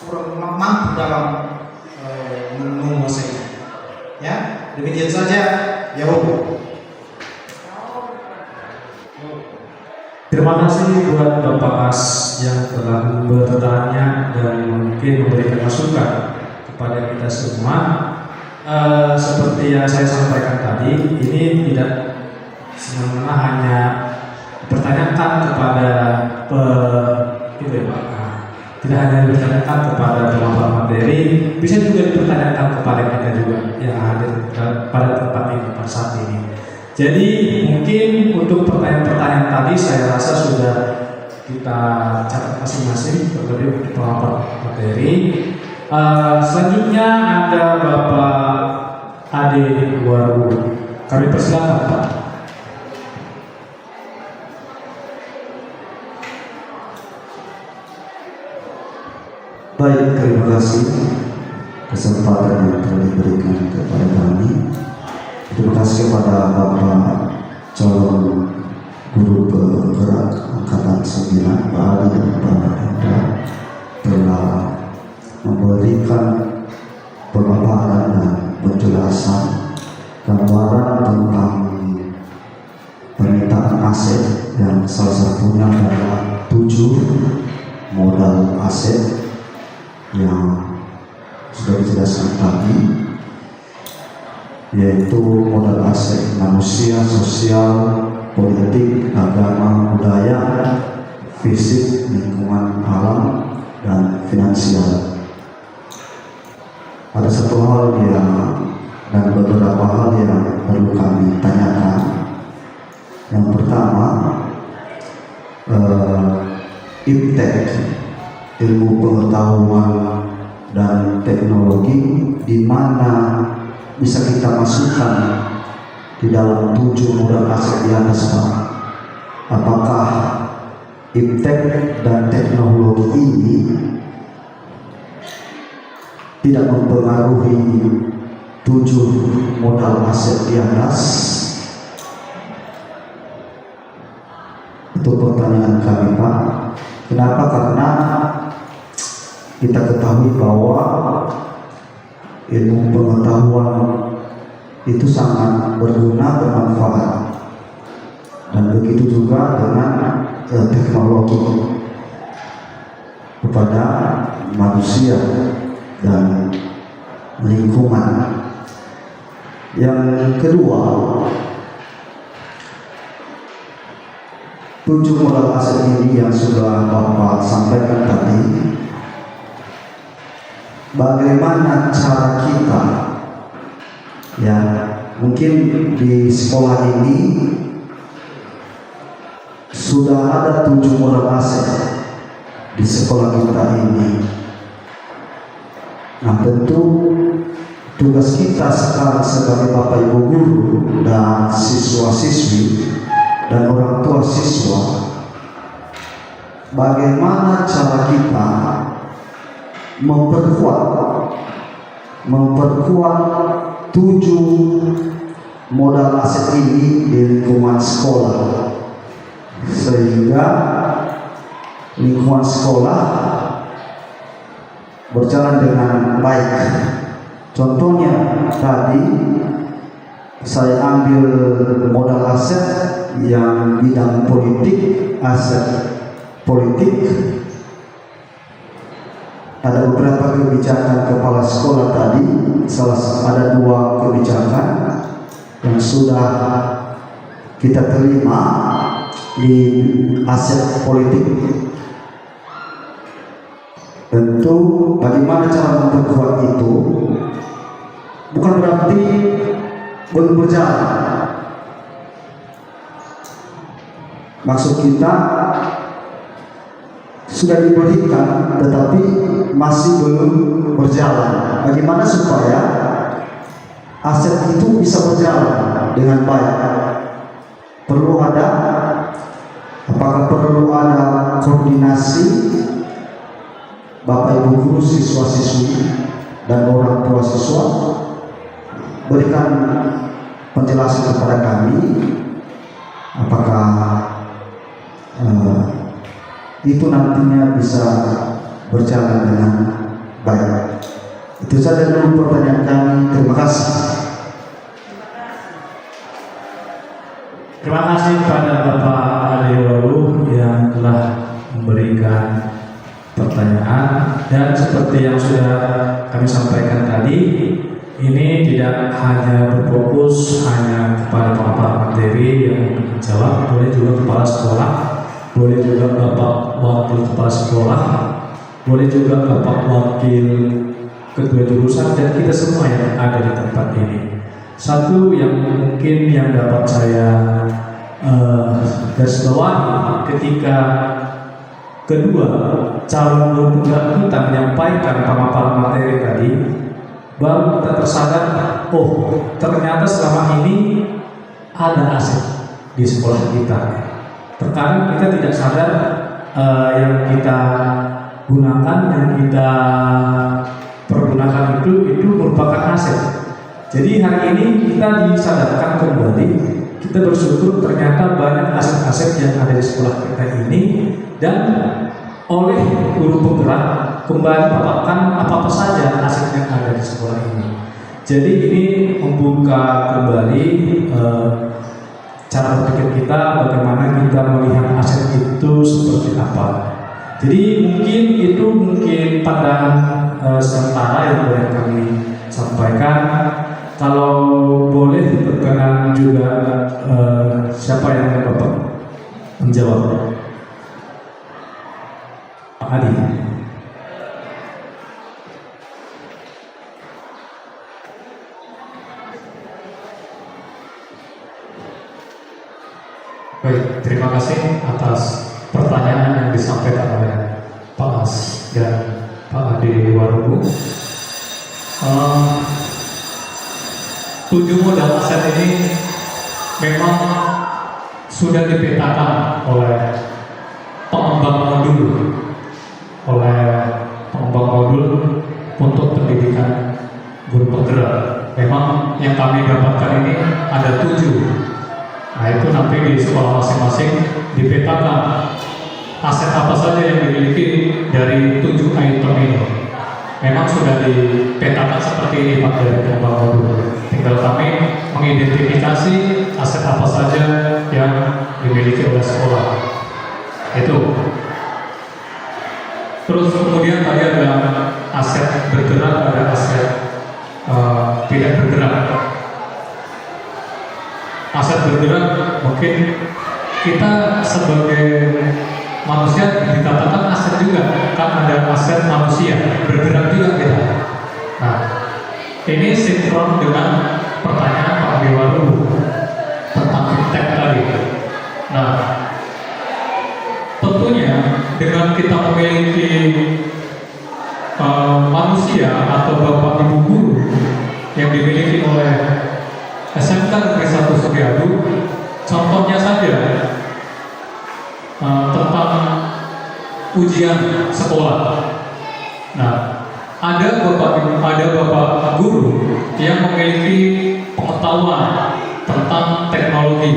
kurang mampu dalam menguasai. Ya, demikian saja. Ya, Terima kasih buat Bapak As yang telah bertanya dan mungkin memberikan masukan kepada kita semua. Seperti yang saya sampaikan tadi, ini tidak semena hanya dipertanyakan kepada tidak hanya dipertanyakan kepada pemaparan materi, bisa juga dipertanyakan kepada kita juga yang hadir pada tempat ini pada saat ini. Jadi mungkin untuk pertanyaan-pertanyaan tadi saya rasa sudah kita catat masing-masing terlebih pemaparan materi. Selanjutnya ada Bapak Ade Waru. Kami persilakan Pak. Baik, terima kasih kesempatan yang telah diberikan kepada kami. Terima kasih kepada Bapak calon guru penggerak angkatan 9 Pak Ali dan Pak Hendra telah memberikan pemaparan dan penjelasan gambaran tentang pemetaan aset, yang salah satunya adalah 7 modal aset yang sudah dijelaskan tadi, yaitu modal aset manusia, sosial, politik, agama, budaya, fisik, lingkungan alam, dan finansial. Ada satu hal dan beberapa hal yang perlu kami tanyakan. Yang pertama, iptek, ilmu pengetahuan dan teknologi, di mana bisa kita masukkan di dalam 7 modal aset di atas Pak. Apakah iptek dan teknologi ini tidak mempengaruhi 7 modal aset di atas? Itu pertanyaan kami, Pak. Kenapa? Karena kita ketahui bahwa ilmu pengetahuan itu sangat berguna, bermanfaat, dan begitu juga dengan teknologi kepada manusia dan lingkungan. Yang kedua, 7 modal aset ini yang sudah Bapak sampaikan tadi, bagaimana cara kita, ya mungkin di sekolah ini sudah ada 7 modal aset di sekolah kita ini. Nah, tentu tugas kita sekarang sebagai Bapak Ibu guru dan siswa-siswi dan orang tua siswa, bagaimana cara kita memperkuat 7 modal aset ini di lingkungan sekolah, sehingga lingkungan sekolah berjalan dengan baik. Contohnya tadi saya ambil modal aset yang bidang politik, aset politik. Ada beberapa kebijakan kepala sekolah tadi, ada 2 kebijakan yang sudah kita terima di aset politik. Tentu bagaimana cara memperkuat itu bukan berarti belum berjalan. Maksud kita sudah diberikan tetapi masih belum berjalan. Bagaimana supaya aset itu bisa berjalan dengan baik? Apakah perlu ada koordinasi Bapak Ibu guru, siswa-siswi dan orang tua siswa? Berikan penjelasan kepada kami, apakah itu nantinya bisa berjalan dengan baik. Itu saja dulu pertanyaan kami. Terima kasih. Terima kasih kepada Bapak Aliwalu yang telah memberikan pertanyaan, dan seperti yang sudah kami sampaikan tadi, ini tidak hanya berfokus hanya kepada Bapak materi yang menjawab, boleh juga kepala sekolah, boleh juga Bapak wakil kepala sekolah, boleh juga Bapak wakil ketua jurusan, dan kita semua yang ada di tempat ini. Satu yang mungkin yang dapat saya garis bawahi ketika kedua calon guru tunggal kita menyampaikan pemaparan materi tadi, baru kita tersadar, oh ternyata selama ini ada aset di sekolah kita. Terkadang kita tidak sadar yang kita gunakan, yang kita pergunakan itu merupakan aset. Jadi hari ini kita disadarkan kembali, kita bersyukur ternyata banyak aset-aset yang ada di sekolah kita ini, dan oleh guru penggerak kembali paparkan apa-apa saja aset yang ada di sekolah ini. Jadi ini membuka kembali cara berpikir kita, bagaimana kita melihat aset itu seperti apa. Jadi mungkin pandangan sementara yang boleh kami sampaikan. Kalau boleh berkenan juga siapa yang dapat menjawab? Pak Adi. Baik, terima kasih atas pertanyaan yang disampaikan oleh Pak As dan Pak Ade Warubu. 7 modal aset ini memang sudah dipetakan oleh pengembang modul untuk pendidikan guru penggerak. Memang itu nanti di sekolah masing-masing dipetakan aset apa saja yang dimiliki dari 7 item ini. Memang sudah dipetakan seperti ini Pak dari Pembangunan dulu. Tinggal kami mengidentifikasi aset apa saja yang dimiliki oleh sekolah. Itu. Terus kemudian tadi ada aset bergerak, ada aset tidak bergerak. Aset bergerak mungkin kita sebagai manusia dikatakan aset juga, kan ada aset manusia bergerak juga kita. Nah, ini sinkron dengan pertanyaan Pak Dewaru tentang fintech tadi. Nah, tentunya dengan kita memiliki manusia atau bapak ibu guru yang dimiliki oleh SMK Negeri 1 Suryadu, contohnya saja tentang ujian sekolah. Nah, ada bapak guru yang memiliki pengetahuan tentang teknologi.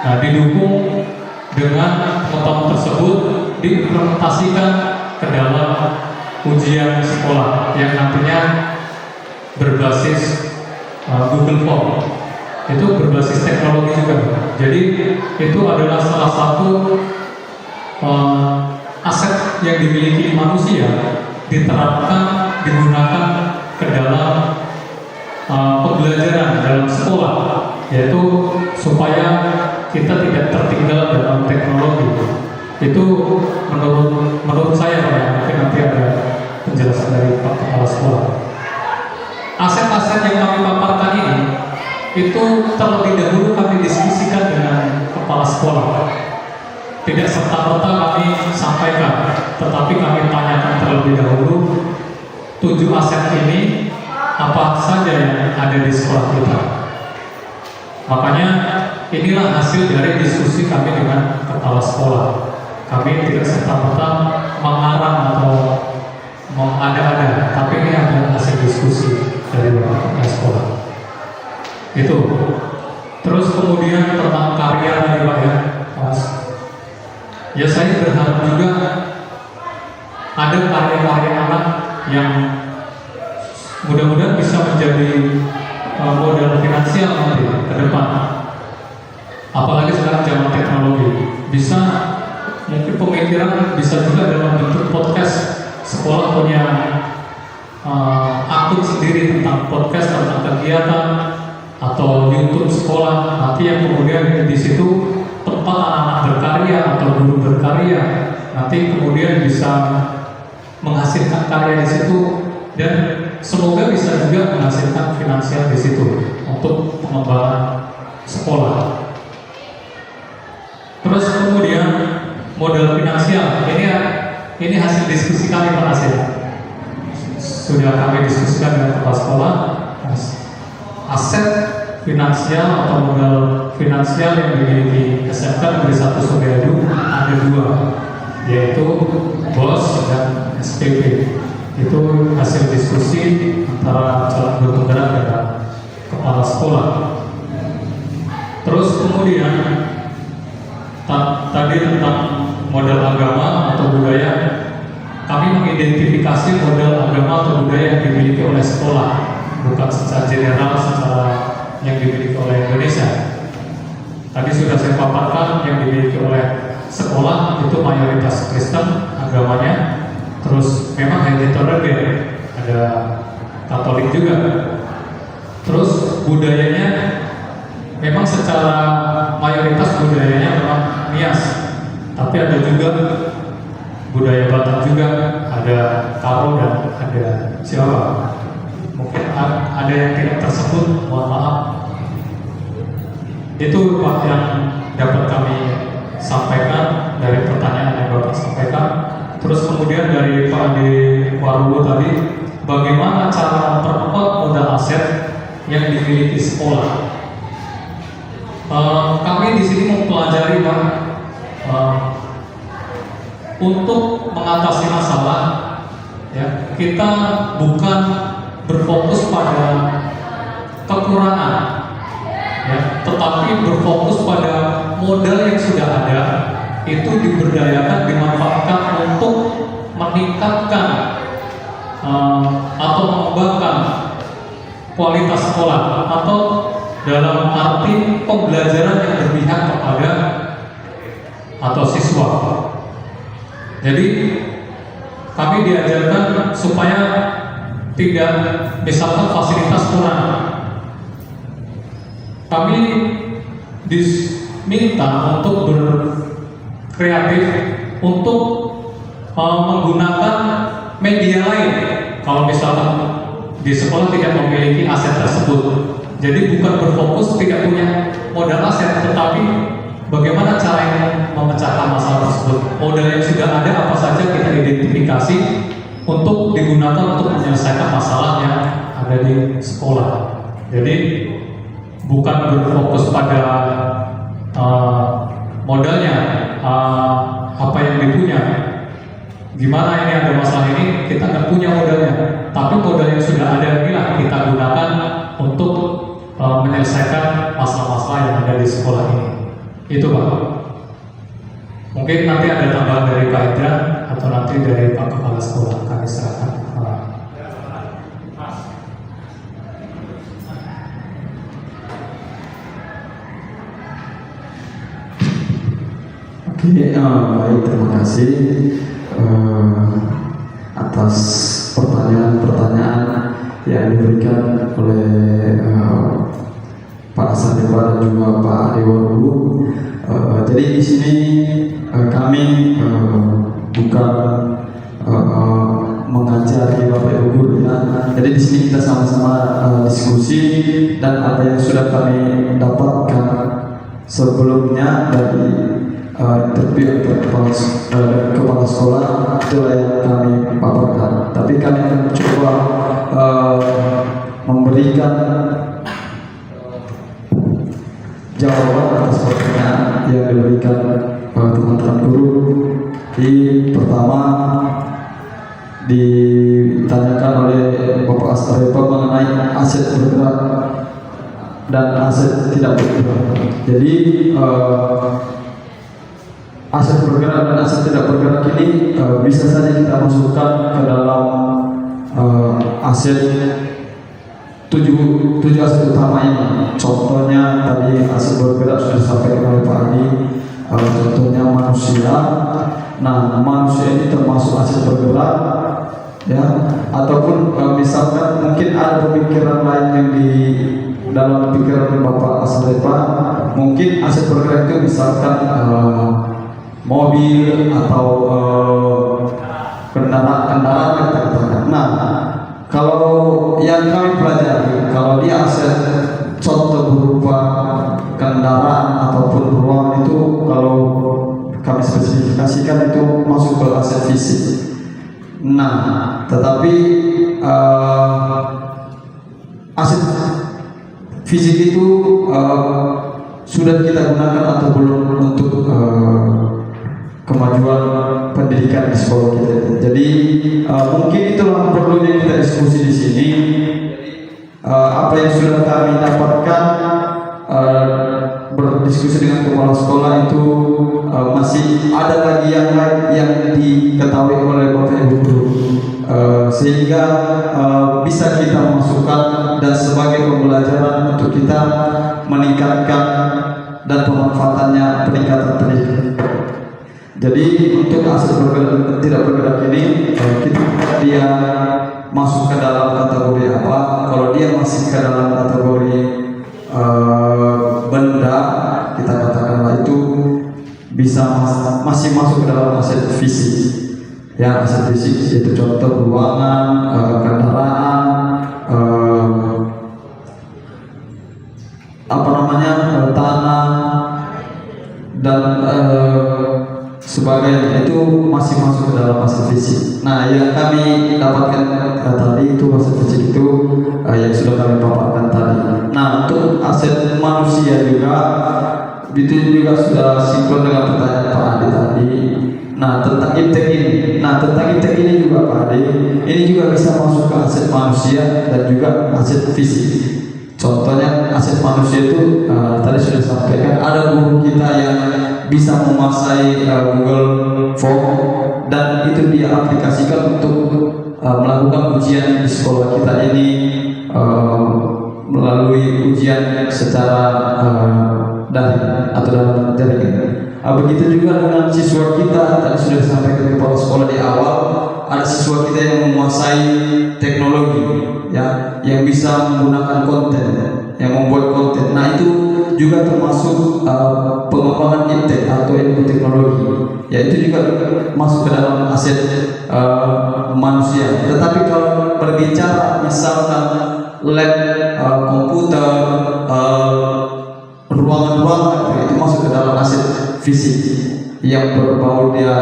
Nah, didukung dengan pengetahuan tersebut diimplementasikan ke dalam ujian sekolah yang nantinya berbasis Google Form. Itu berbasis teknologi juga. Jadi itu adalah salah satu aset yang dimiliki manusia diterapkan, digunakan ke dalam pembelajaran dalam sekolah, yaitu supaya kita tidak tertinggal dalam teknologi. Itu menurut saya Pak, mungkin nanti ada penjelasan dari Pak Kepala Sekolah. Aset-aset yang kami paparkan ini itu terlebih dahulu kami diskusikan dengan kepala sekolah. Tidak serta-merta kami sampaikan, tetapi kami tanyakan terlebih dahulu 7 aset ini apa saja yang ada di sekolah kita. Makanya inilah hasil dari diskusi kami dengan kepala sekolah. Kami tidak serta-merta mengarang atau mengada-ada, tapi ini adalah hasil diskusi dari kepala sekolah. Itu. Terus kemudian tentang karya tadi Pak ya, Mas. Ya saya berharap juga ada karya-karya anak yang mudah-mudahan bisa menjadi modal finansial nanti ke depan. Apalagi sekarang zaman teknologi, bisa mungkin pemikiran bisa juga dalam bentuk podcast. Sekolah punya akun sendiri tentang podcast, tentang kegiatan atau YouTube sekolah. Nanti yang kemudian di situ tempat anak-anak berkarya atau guru berkarya. Nanti kemudian bisa menghasilkan karya di situ dan semoga bisa juga menghasilkan finansial di situ untuk pengembangan sekolah. Terus kemudian modal finansial ini hasil diskusi kami Pak Hasil. Sudah kami diskusikan dengan kepala sekolah. Aset finansial atau modal finansial yang dimiliki SMK Negeri 1 Suryadu ada 2, yaitu BOS dan SPP. Itu hasil diskusi antara calon guru penggerak dengan kepala sekolah. Terus kemudian tadi tentang modal agama atau budaya, kami mengidentifikasi modal agama atau budaya yang dimiliki oleh sekolah, bukan secara general, secara yang dimiliki oleh Indonesia. Tadi sudah saya paparkan yang dimiliki oleh sekolah itu mayoritas Kristen agamanya. Terus memang heterogen, ada Katolik juga. Terus budayanya memang secara mayoritas budayanya memang Nias, tapi ada juga budaya Batak juga, ada Karo dan ada Jawa. Mungkin ada yang tidak tersebut, mohon maaf. Itu Pak yang dapat kami sampaikan dari pertanyaan yang Bapak sampaikan. Terus kemudian dari Pak Ade Waruwo tadi, bagaimana cara memperkuat modal aset yang dimiliki sekolah? Kami di sini mempelajari Pak, untuk mengatasi masalah, ya kita bukan berfokus pada kekurangan, ya, tetapi berfokus pada modal yang sudah ada, itu diberdayakan, dimanfaatkan untuk meningkatkan atau mengembangkan kualitas sekolah, atau dalam arti pembelajaran yang berpihak kepada atau siswa. Jadi kami diajarkan supaya tidak, misalkan fasilitas kurang, kami diminta untuk berkreatif untuk menggunakan media lain kalau misalkan di sekolah tidak memiliki aset tersebut. Jadi bukan berfokus tidak punya modal aset, tetapi bagaimana caranya memecahkan masalah tersebut. Modal yang sudah ada apa saja kita identifikasi untuk digunakan untuk menyelesaikan masalah yang ada di sekolah. Jadi bukan berfokus pada modalnya, apa yang dipunya. Gimana ini ada masalah ini, kita nggak punya modalnya, tapi modal yang sudah ada inilah kita gunakan untuk menyelesaikan masalah-masalah yang ada di sekolah ini. Itu Pak. Mungkin nanti ada tambahan dari Pak Indra atau nanti dari Pak Kepala Sekolah, kami serahkan. Oke, baik, terima kasih atas pertanyaan-pertanyaan yang diberikan oleh Pak Asadipa dan juga Pak Dewaru. Jadi di sini kami bukan mengajari Bapak Ibu guru, ya. Jadi di sini kita sama-sama diskusi, dan apa yang sudah kami dapatkan sebelumnya dari interview kepala sekolah, itulah yang kami paparkan. Tapi kami akan coba memberikan jawaban atas pertanyaan yang diberikan teman-teman guru. Pertama ditanyakan oleh Bapak Asaripa mengenai aset bergerak dan aset tidak bergerak. Jadi aset bergerak dan aset tidak bergerak ini bisa saja kita masukkan ke dalam aset tujuh aset utama ini. Contohnya tadi aset bergerak sudah disampaikan oleh Pak Adi. Contohnya manusia. Nah, manusia ini termasuk aset bergerak, ya. Ataupun misalkan mungkin ada pemikiran lain yang di dalam pikiran Bapak Aslepa, mungkin aset bergerak itu misalkan mobil atau kendaraan yang terkatakan. Nah, kalau yang kami pelajari, kalau dia aset contoh berupa kendaraan ataupun ruangan, itu kalau kami spesifikasikan itu masuk ke aset fisik. Nah, tetapi aset fisik itu sudah kita gunakan atau belum untuk kemajuan pendidikan di sekolah kita. Jadi mungkin itulah perlunya kita diskusi di sini. Apa yang sudah kami dapatkan berdiskusi dengan kepala sekolah itu masih ada lagi yang lain yang diketahui oleh Bapak Ibu guru, sehingga bisa kita masukkan dan sebagai pembelajaran untuk kita meningkatkan dan pemanfaatannya peningkatan pendidikan. Jadi untuk aset bergerak tidak bergerak ini, dia masuk ke dalam kategori apa? Kalau dia masih ke dalam kategori benda, kita katakanlah itu bisa masih masuk ke dalam aset fisik. Ya, aset fisik itu contoh ruangan, kendaraan, tanah dan sebagainya, itu masih masuk ke dalam aset fisik. Nah, yang kami dapatkan tadi itu aset fisik itu yang sudah kami paparkan tadi. Nah, untuk aset manusia juga itu juga sudah sinkron dengan pertanyaan Pak Adi tadi. Nah, tentang iptek ini juga Pak Adi, ini juga bisa masuk ke aset manusia dan juga aset fisik. Contohnya aset manusia itu tadi sudah disampaikan, ada guru kita yang bisa menguasai Google Form dan itu dia aplikasikan untuk melakukan ujian di sekolah kita ini melalui ujian secara daring atau dalam jaringan. Begitu juga dengan siswa kita, tadi sudah disampaikan kepala sekolah di awal, ada siswa kita yang menguasai teknologi, ya, yang bisa menggunakan konten, yang membuat konten. Nah itu juga termasuk pengembangan iptek atau ilmu teknologi, ya itu juga masuk ke dalam aset manusia. Tetapi kalau berbicara misalkan lab, komputer, ruangan-ruangan, itu masuk ke dalam aset fisik yang berbau dia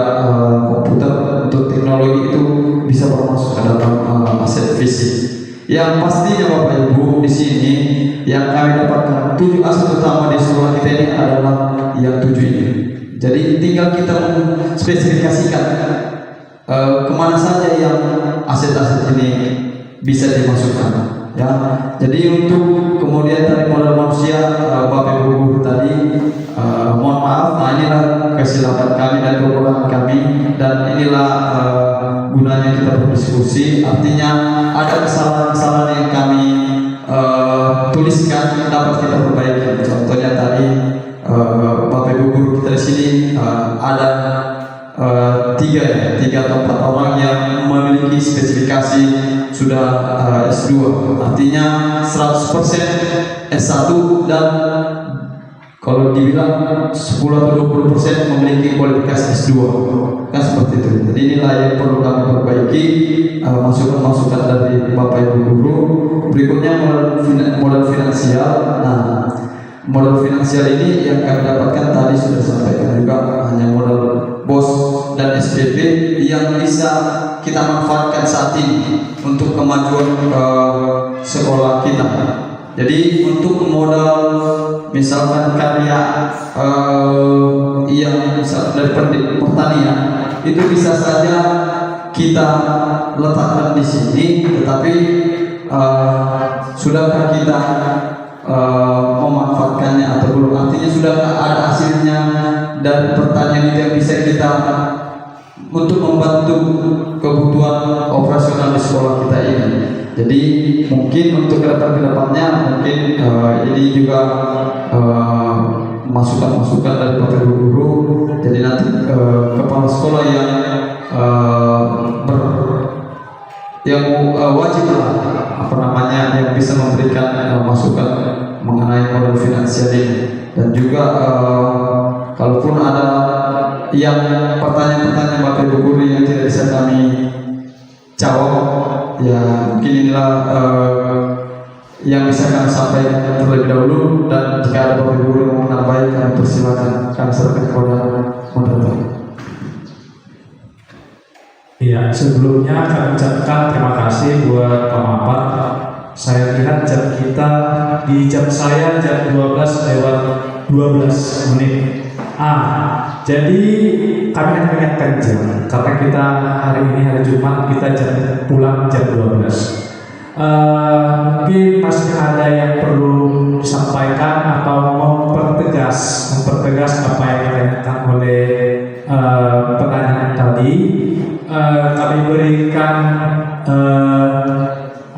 komputer untuk teknologi itu bisa bermasuk ke dalam aset fisik. Yang pastinya Bapak Ibu di sini yang kami dapatkan 7 aset utama di sekolah kita ini adalah yang 7 ini. Jadi tinggal kita spesifikasikan kemana saja yang aset-aset ini bisa dimasukkan. Ya, jadi untuk kemudian tadi modal manusia Bapak Ibu guru tadi mohon maaf, nah inilah kesilapan kami dan kekurangan kami, dan inilah gunanya kita berdiskusi. Artinya ada kesalahan-kesalahan yang kami tuliskan dapat kita perbaiki. Contohnya tadi Bapak Ibu guru kita di sini ada 3 atau 4 orang yang memiliki spesifikasi sudah S2, artinya 100% S1 dan kalau dibilang 10 atau 20% memiliki kualifikasi S2, kan seperti itu. Jadi inilah yang perlu kami perbaiki, masukan-masukan dari Bapak Ibu guru. Berikutnya modal finansial. Nah, modal finansial ini yang kami dapatkan tadi sudah disampaikan juga, hanya modal BOS dan SPP yang bisa kita manfaatkan saat ini untuk kemajuan sekolah kita. Jadi untuk modal misalkan karya yang misal dari pertanian itu bisa saja kita letakkan di sini, tetapi sudahkah kita memanfaatkannya atau belum? Artinya sudahkah ada hasilnya dari pertanian itu yang bisa kita untuk membantu kebutuhan operasional di sekolah kita ini. Jadi mungkin untuk kedepannya mungkin ini juga masukan-masukan dari Bapak Ibu guru. Jadi nanti kepala sekolah yang wajib yang bisa memberikan masukan mengenai modal finansial ini, dan juga kalaupun ada yang pertanyaan-pertanyaan Bapak Ibu guru yang tidak bisa kami jawab, ya mungkin inilah yang bisa kami sampaikan terlebih dahulu, dan jika ada Bapak Ibu guru yang mau menambahi kami persilakan, kami serahkan kepada moderator. Iya, sebelumnya kami ucapkan terima kasih buat pemapat. Saya lihat jam kita di jam saya jam 12:12 jadi kami akan ingatkan jam, karena kita hari ini hari Jumat, kita pulang jam 12. Mungkin masih ada yang perlu disampaikan atau mempertegas apa yang ditanyakan oleh pertanyaan tadi. Kami berikan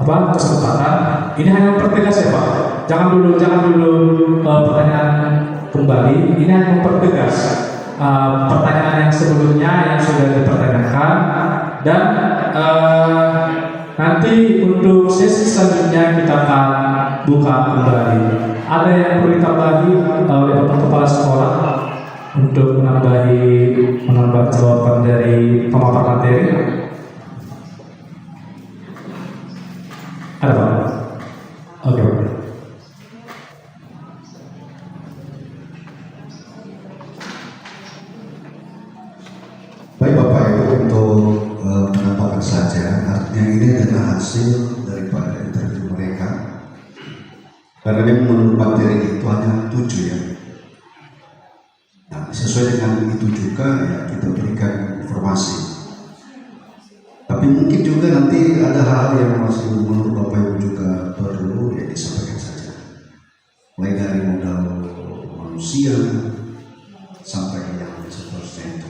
kesempatan. Ini hanya mempertegas ya Pak. Jangan dulu pertanyaan kembali. Ini hanya mempertegas pertanyaan yang sebelumnya yang sudah dipertanyakan, dan nanti untuk sesi selanjutnya kita akan buka kembali. Ada yang perlu ditambahi oleh Bapak Kepala Sekolah untuk menambah jawaban dari pemaparan materi? Ada Pak? Oke Pak. Baik Bapak Ibu, untuk menambahkan saja, artinya ini adalah hasil daripada interview mereka, karena memang menurut materi itu hanya 7 ya. Nah, sesuai dengan itu juga ya kita berikan informasi. Tapi mungkin juga nanti ada hal yang masih menurut Bapak Ibu juga perlu ya disampaikan saja. usia sampai yang seterusnya itu.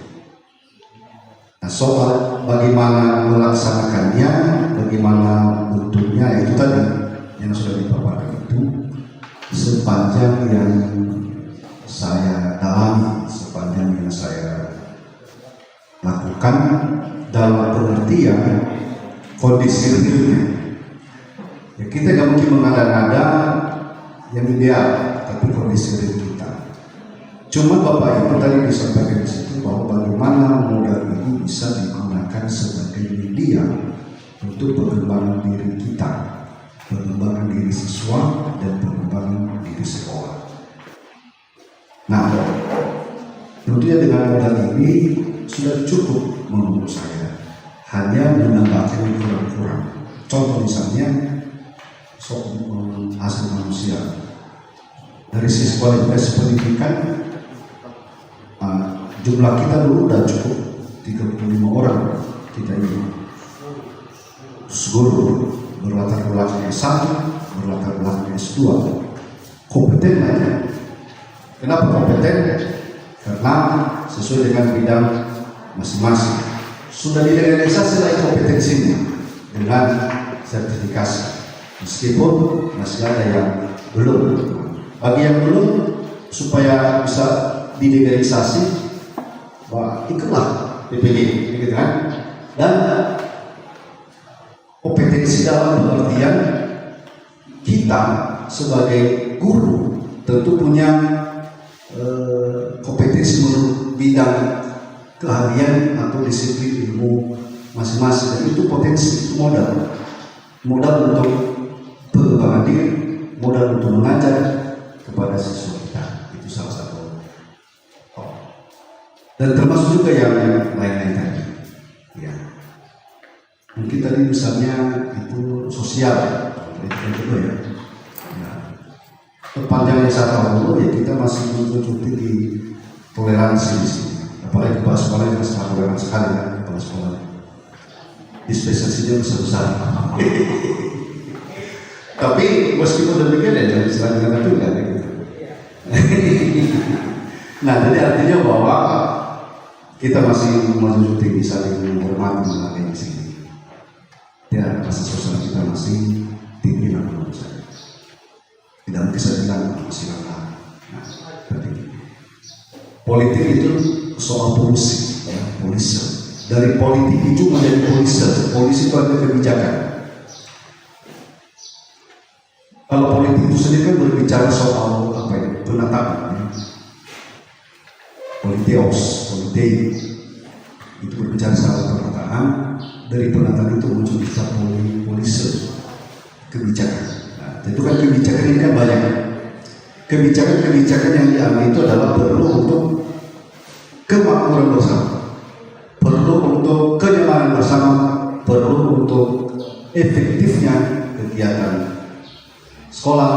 Nah, soal bagaimana melaksanakannya, bagaimana bentuknya, itu tadi yang sudah dipaparkan itu sepanjang yang saya dalami, sepanjang yang saya lakukan dalam pengertian kondisi realnya. Ya, kita nggak mungkin mengada-ngada yang ideal, tapi kondisi real kita. Cuma Bapak Ibu tadi disampaikan di situ bahwa bagaimana modal ini bisa digunakan sebagai media untuk pengembangan diri kita, pengembangan diri siswa dan pengembangan diri sekolah. Nah, tentunya dengan modal ini sudah cukup menurut saya, hanya menambahkan yang kurang-kurang. Contoh misalnya asal manusia dari sisi kualitas pendidikan, jumlah kita dulu udah cukup 35 orang kita ini guru berlatar belakang S1, berlatar belakang S2, kompeten lah ya. Kenapa kompeten? Karena sesuai dengan bidang masing-masing sudah direalisasi lagi kompetensinya dengan sertifikasi. Meskipun masih ada yang belum. Bagi yang belum, supaya bisa dilegalisasi, wah ikutlah PPG, gitu kan? Dan kompetensi dalam pengertian kita sebagai guru tentu punya kompetensi menurut bidang keahlian atau disiplin ilmu masing-masing, dan itu potensi, itu modal untuk pengembangan diri, modal untuk mengajar kepada siswa kita. Itu salah satu. Dan termasuk juga yang lain-lain tadi. Ya. Mungkin tadi misalnya itu sosial, itu juga ya. Sepanjang yang saya tahu ya kita masih mencukupi di toleransi di sini. Apalagi kepala sekolah yang sangat toleran sekali kan, kepala sekolah. Dispensasinya besar-besar. Tapi meskipun demikian ya jangan serang-serang juga gitu. Nah, jadi artinya bahwa kita masih mencukupi saling menghormati mengenai di sini. Ya, rasa sosial kita masih tinggi lah menurut saya. Tidak mungkin saya bilang masih rendah. Nah, seperti ini. Politik itu soal polisi, ya, polisi. Dari politik itu menjadi polisi. Polisi itu ada kebijakan. Kalau politik itu sendiri kan berbicara soal apa ya? Penetapan. Ya. Politeos, politei itu berbicara soal penataan. Dari penataan itu muncul kita polisi, kebijakan. Itu kan kebijakan ini kan banyak. Kebijakan-kebijakan yang diambil itu adalah perlu untuk kemakmuran bersama, perlu untuk kenyamanan bersama, perlu untuk efektifnya kegiatan sekolah,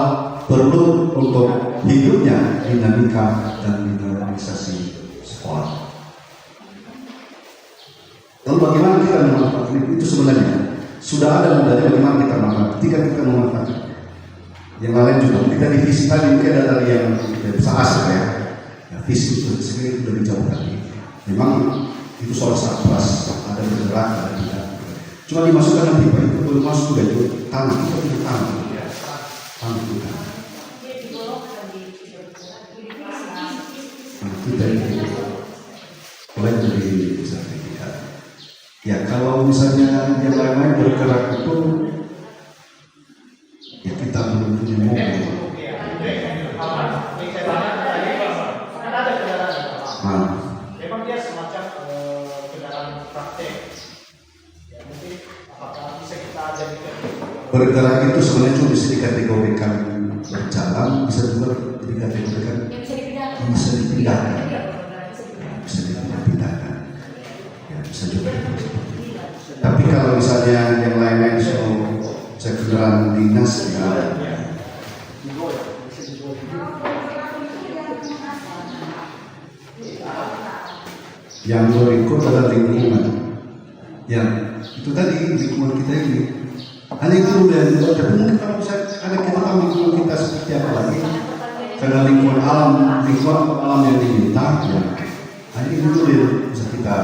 perlu untuk hidupnya dinamika dan dinamisasi sekolah. Lalu bagaimana kita memanfaatkan itu? Sebenarnya sudah ada modalnya, bagaimana kita memanfaatkan. Ketika kita memanfaatkan yang lain juga, kita di visi tadi mungkin ada yang tidak bisa asal ya. Visi itu sendiri sudah dijauh tadi. Memang itu soal sarpras, ada bergerak, ada tidak. Cuma dimasukkan nanti Pak, itu belum masuk juga itu tanah, itu juga tanah. Tanah juga. Nah, kita ini mulai dari sertifikat. Ya kalau misalnya yang lain-lain bergerak itu, ya kita belum punya mobil. Memang dia semacam kendaraan praktek. Ya, mungkin apakah bisa kita jadikan bergerak itu sebenarnya cuma bisa dikategorikan berjalan, bisa juga dikategorikan bisa dipindahkan, ya bisa juga. Tapi kalau misalnya yang lain-lain soal kendaraan dinas ya. Yang berikut adalah lingkungan. Ya, itu tadi lingkungan kita ini. Hanya itu dulu yang tapi mungkin kalau bisa ada kita tahu lingkungan kita seperti apa lagi, karena lingkungan alam yang diminta ya. Nah, ini dulu yang bisa kita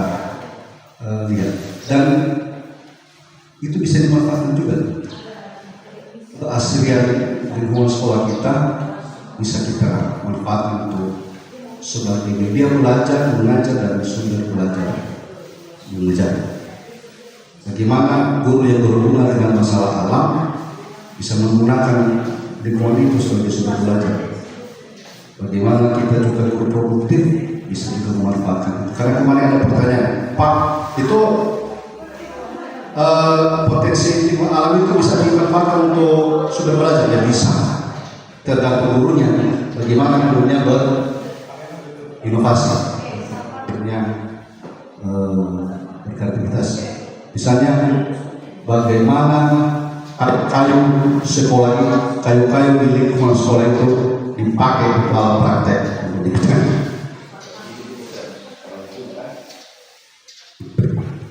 lihat, dan itu bisa dimanfaatkan juga. Keasrian lingkungan sekolah kita bisa kita manfaatkan untuk sebagai media belajar, mengajar, dan sumber belajar mengajar. Bagaimana guru yang berhubungan dengan masalah alam bisa menggunakan lingkungan itu sebagai sumber belajar. Bagaimana kita juga guru produktif bisa juga memanfaatkan. Karena kemarin ada pertanyaan, Pak, itu potensi lingkungan alam itu bisa dimanfaatkan untuk sumber belajar? Ya bisa, tergantung gurunya. Bagaimana gurunya berinovasi, gurunya berkreativitas. Misalnya, bagaimana kayu sekolah ini, kayu-kayu di lingkungan sekolah itu dipakai untuk alat praktek pendidikan.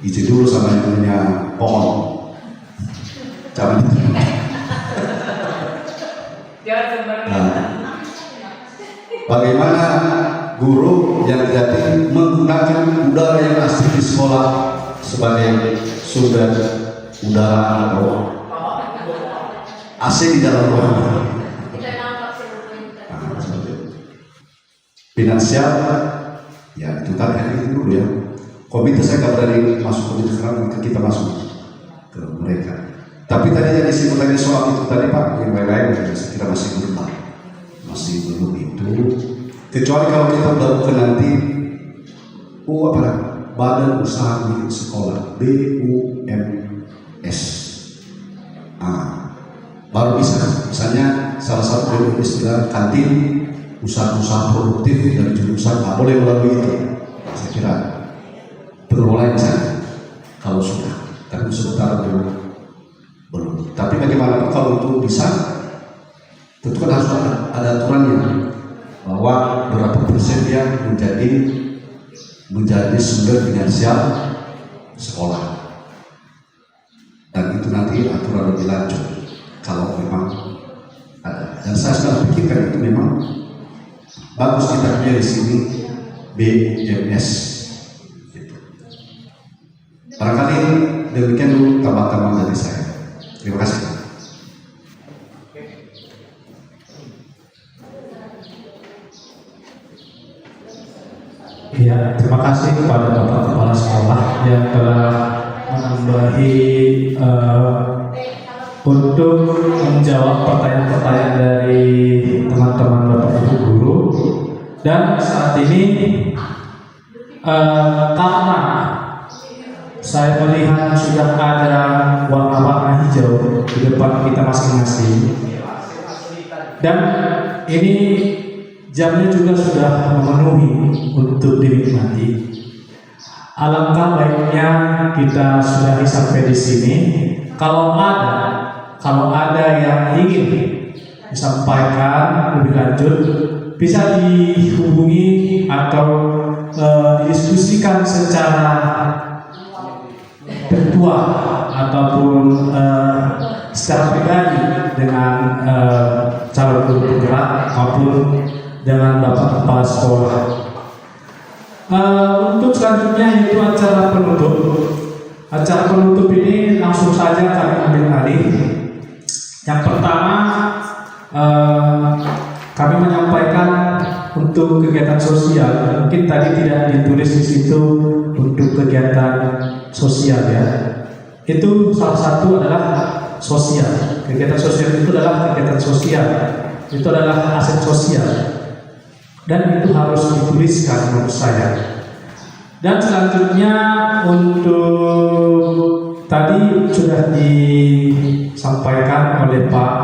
Izin dulu sama yang punya pohon, jangan itu. Bagaimana guru yang jadi menggunakan udara yang asli di sekolah sebagai sumber udara atau AC di dalam ruangan. Finansial, ya itu tadi itu dulu ya. Komite saya nggak berani masuk komite sekarang, kita masuk ke mereka. Tapi tadi yang disebut tadi soal itu tadi Pak, yang lain-lain saya kira masih belum itu. Kecuali kalau kita udah buka nanti, Badan Usaha Milik Sekolah, BUMS. Baru bisa, misalnya salah satu istilah kantin, usaha-usaha produktif dan jurusan nggak boleh melalui itu. Saya kira perlu lain saja kalau sudah, tapi sebentar belum. Tapi bagaimana kalau itu bisa, tentu kan harus ada aturannya bahwa berapa persen yang menjadi sumber finansial sekolah, dan itu nanti aturan lebih lanjut kalau memang ada. Dan saya sudah pikirkan itu memang bagus kita punya di sini BUMS. Barangkali demikian dulu tambah-tambah dari saya. Terima kasih. Ya, terima kasih kepada Bapak Kepala Sekolah yang telah menambahi untuk menjawab pertanyaan-pertanyaan dari teman-teman Bapak Ibu guru. Dan saat ini karena saya melihat sudah ada warna-warna hijau di depan kita masing-masing, dan ini jamnya juga sudah memenuhi untuk dinikmati. Alangkah baiknya kita sudahi sampai di sini. Kalau ada yang ingin disampaikan lebih lanjut, bisa dihubungi atau didiskusikan secara virtual ataupun secara pribadi dengan calon guru penggerak maupun dengan Bapak Kepala Sekolah. Untuk selanjutnya yaitu acara penutup. Acara penutup ini langsung saja kami ambil alih. Yang pertama, kami menyampaikan untuk kegiatan sosial. Mungkin tadi tidak ditulis di situ untuk kegiatan sosial ya. Itu salah satu adalah sosial. Kegiatan sosial itu adalah kegiatan sosial. Itu adalah aset sosial. Dan itu harus dituliskan menurut saya. Dan selanjutnya untuk tadi sudah disampaikan oleh Pak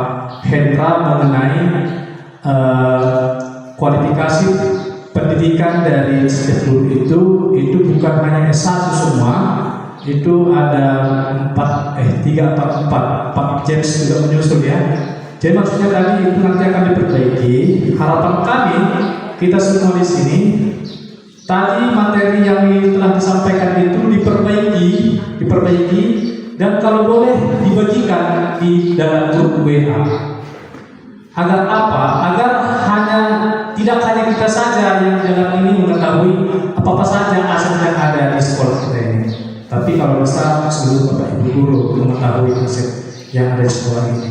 Hendra mengenai kualifikasi pendidikan dari setiap guru itu bukan hanya S1 semua, itu ada 4 James juga menyusul ya. Jadi maksudnya tadi itu nanti akan diperbaiki. Harapan kami kita semua di sini tadi materi yang telah disampaikan itu diperbaiki dan kalau boleh dibagikan di dalam grup WA. Agar apa? Agar hanya tidak hanya kita saja yang dalam ini mengetahui apa-apa saja aset yang ada di sekolah kita ini, tapi kalau bisa seluruh Bapak Ibu guru mengetahui aset yang ada di sekolah ini.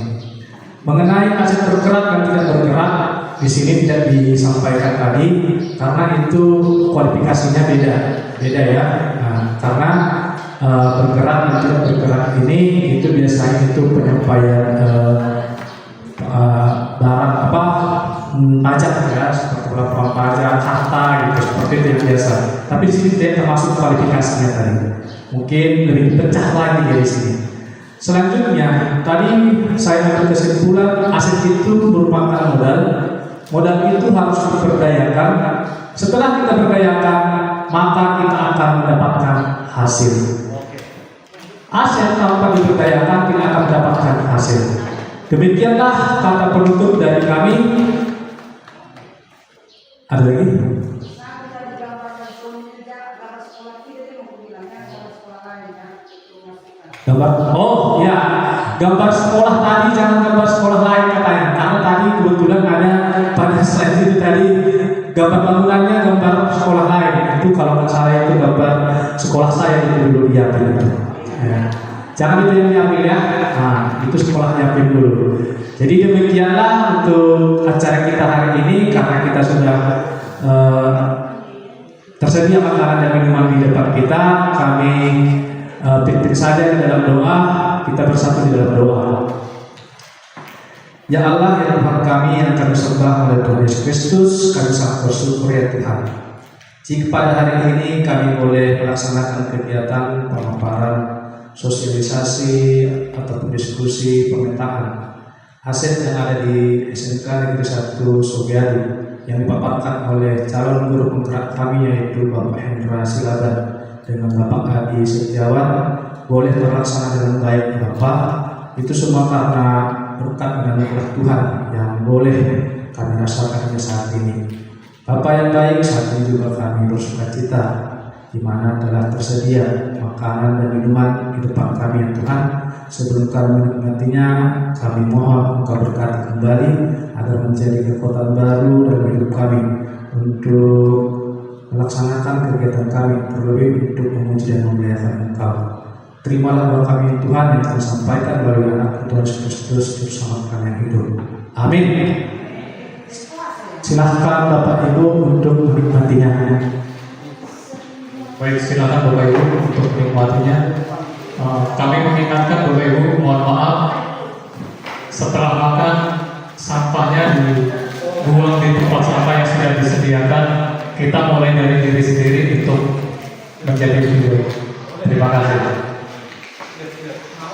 Mengenai aset bergerak dan tidak bergerak, di sini tidak disampaikan tadi karena itu kualifikasinya beda ya. Nah, karena bergerak dan tidak bergerak ini itu biasanya itu penyampaian barang pajak ya, seperti laporan pajak, harta gitu, seperti itu yang biasa. Tapi di sini tidak termasuk kualifikasinya tadi. Mungkin lebih pecah lagi dari sini. Selanjutnya, tadi saya ambil kesimpulan aset itu merupakan modal. Modal itu harus diberdayakan. Setelah kita berdayakan, maka kita akan mendapatkan hasil. Aset tanpa diberdayakan tidak akan mendapatkan hasil. Demikianlah kata penutup dari kami. Ada lagi? Gambar, oh ya, gambar sekolah tadi jangan gambar sekolah lain katanya, karena tadi kebetulan ada pada slide itu tadi gambar bangunannya gambar sekolah lain. Itu kalau nggak salah itu gambar sekolah saya itu dulu diambil itu. Ya. Jangan itu yang diambil ya. Nah, itu sekolah diambil dulu. Jadi demikianlah untuk acara kita hari ini, karena kita sudah tersedia makanan dan minuman di depan kita. Kami pimpin saja di dalam doa, kita bersatu di dalam doa. Ya Allah, ya Tuhan kami yang kami sembah oleh Tuhan Yesus Kristus, kami sangat bersyukur ya Tuhan. Jika pada hari ini kami boleh melaksanakan kegiatan pemaparan, sosialisasi ataupun diskusi pemetaan aset yang ada di SMK Negeri 1 Sogiado yang dipaparkan oleh calon guru penggerak kami yaitu Bapak Hendra Silaban dengan Bapak Adi Setiawan boleh terlaksana dengan baik Bapak. Itu semua karena berkat dan anugerah Tuhan yang boleh kami rasakan saat ini. Bapak yang baik, saat ini juga kami bersukacita di mana telah tersedia makanan dan minuman di depan kami ya Tuhan. Sebelum kami menikmatinya, kami mohon Engkau berkati kembali agar menjadi kekuatan baru dalam hidup kami untuk melaksanakan kegiatan kami, terlebih untuk memuji dan memuliakan Engkau. Terimalah doa kami Tuhan yang kami sampaikan melalui anak Tuhan Yesus Kristus bersama kami yang hidup. Amin. Silahkan Bapak Ibu untuk menikmatinya. Baik, silakan Bapak Ibu untuk menikmatinya. Kami mengingatkan Bapak Ibu, mohon maaf setelah makan sampahnya dibuang di tempat sampah yang sudah disediakan. Kita mulai dari diri sendiri untuk menjadi lebih baik. Terima kasih.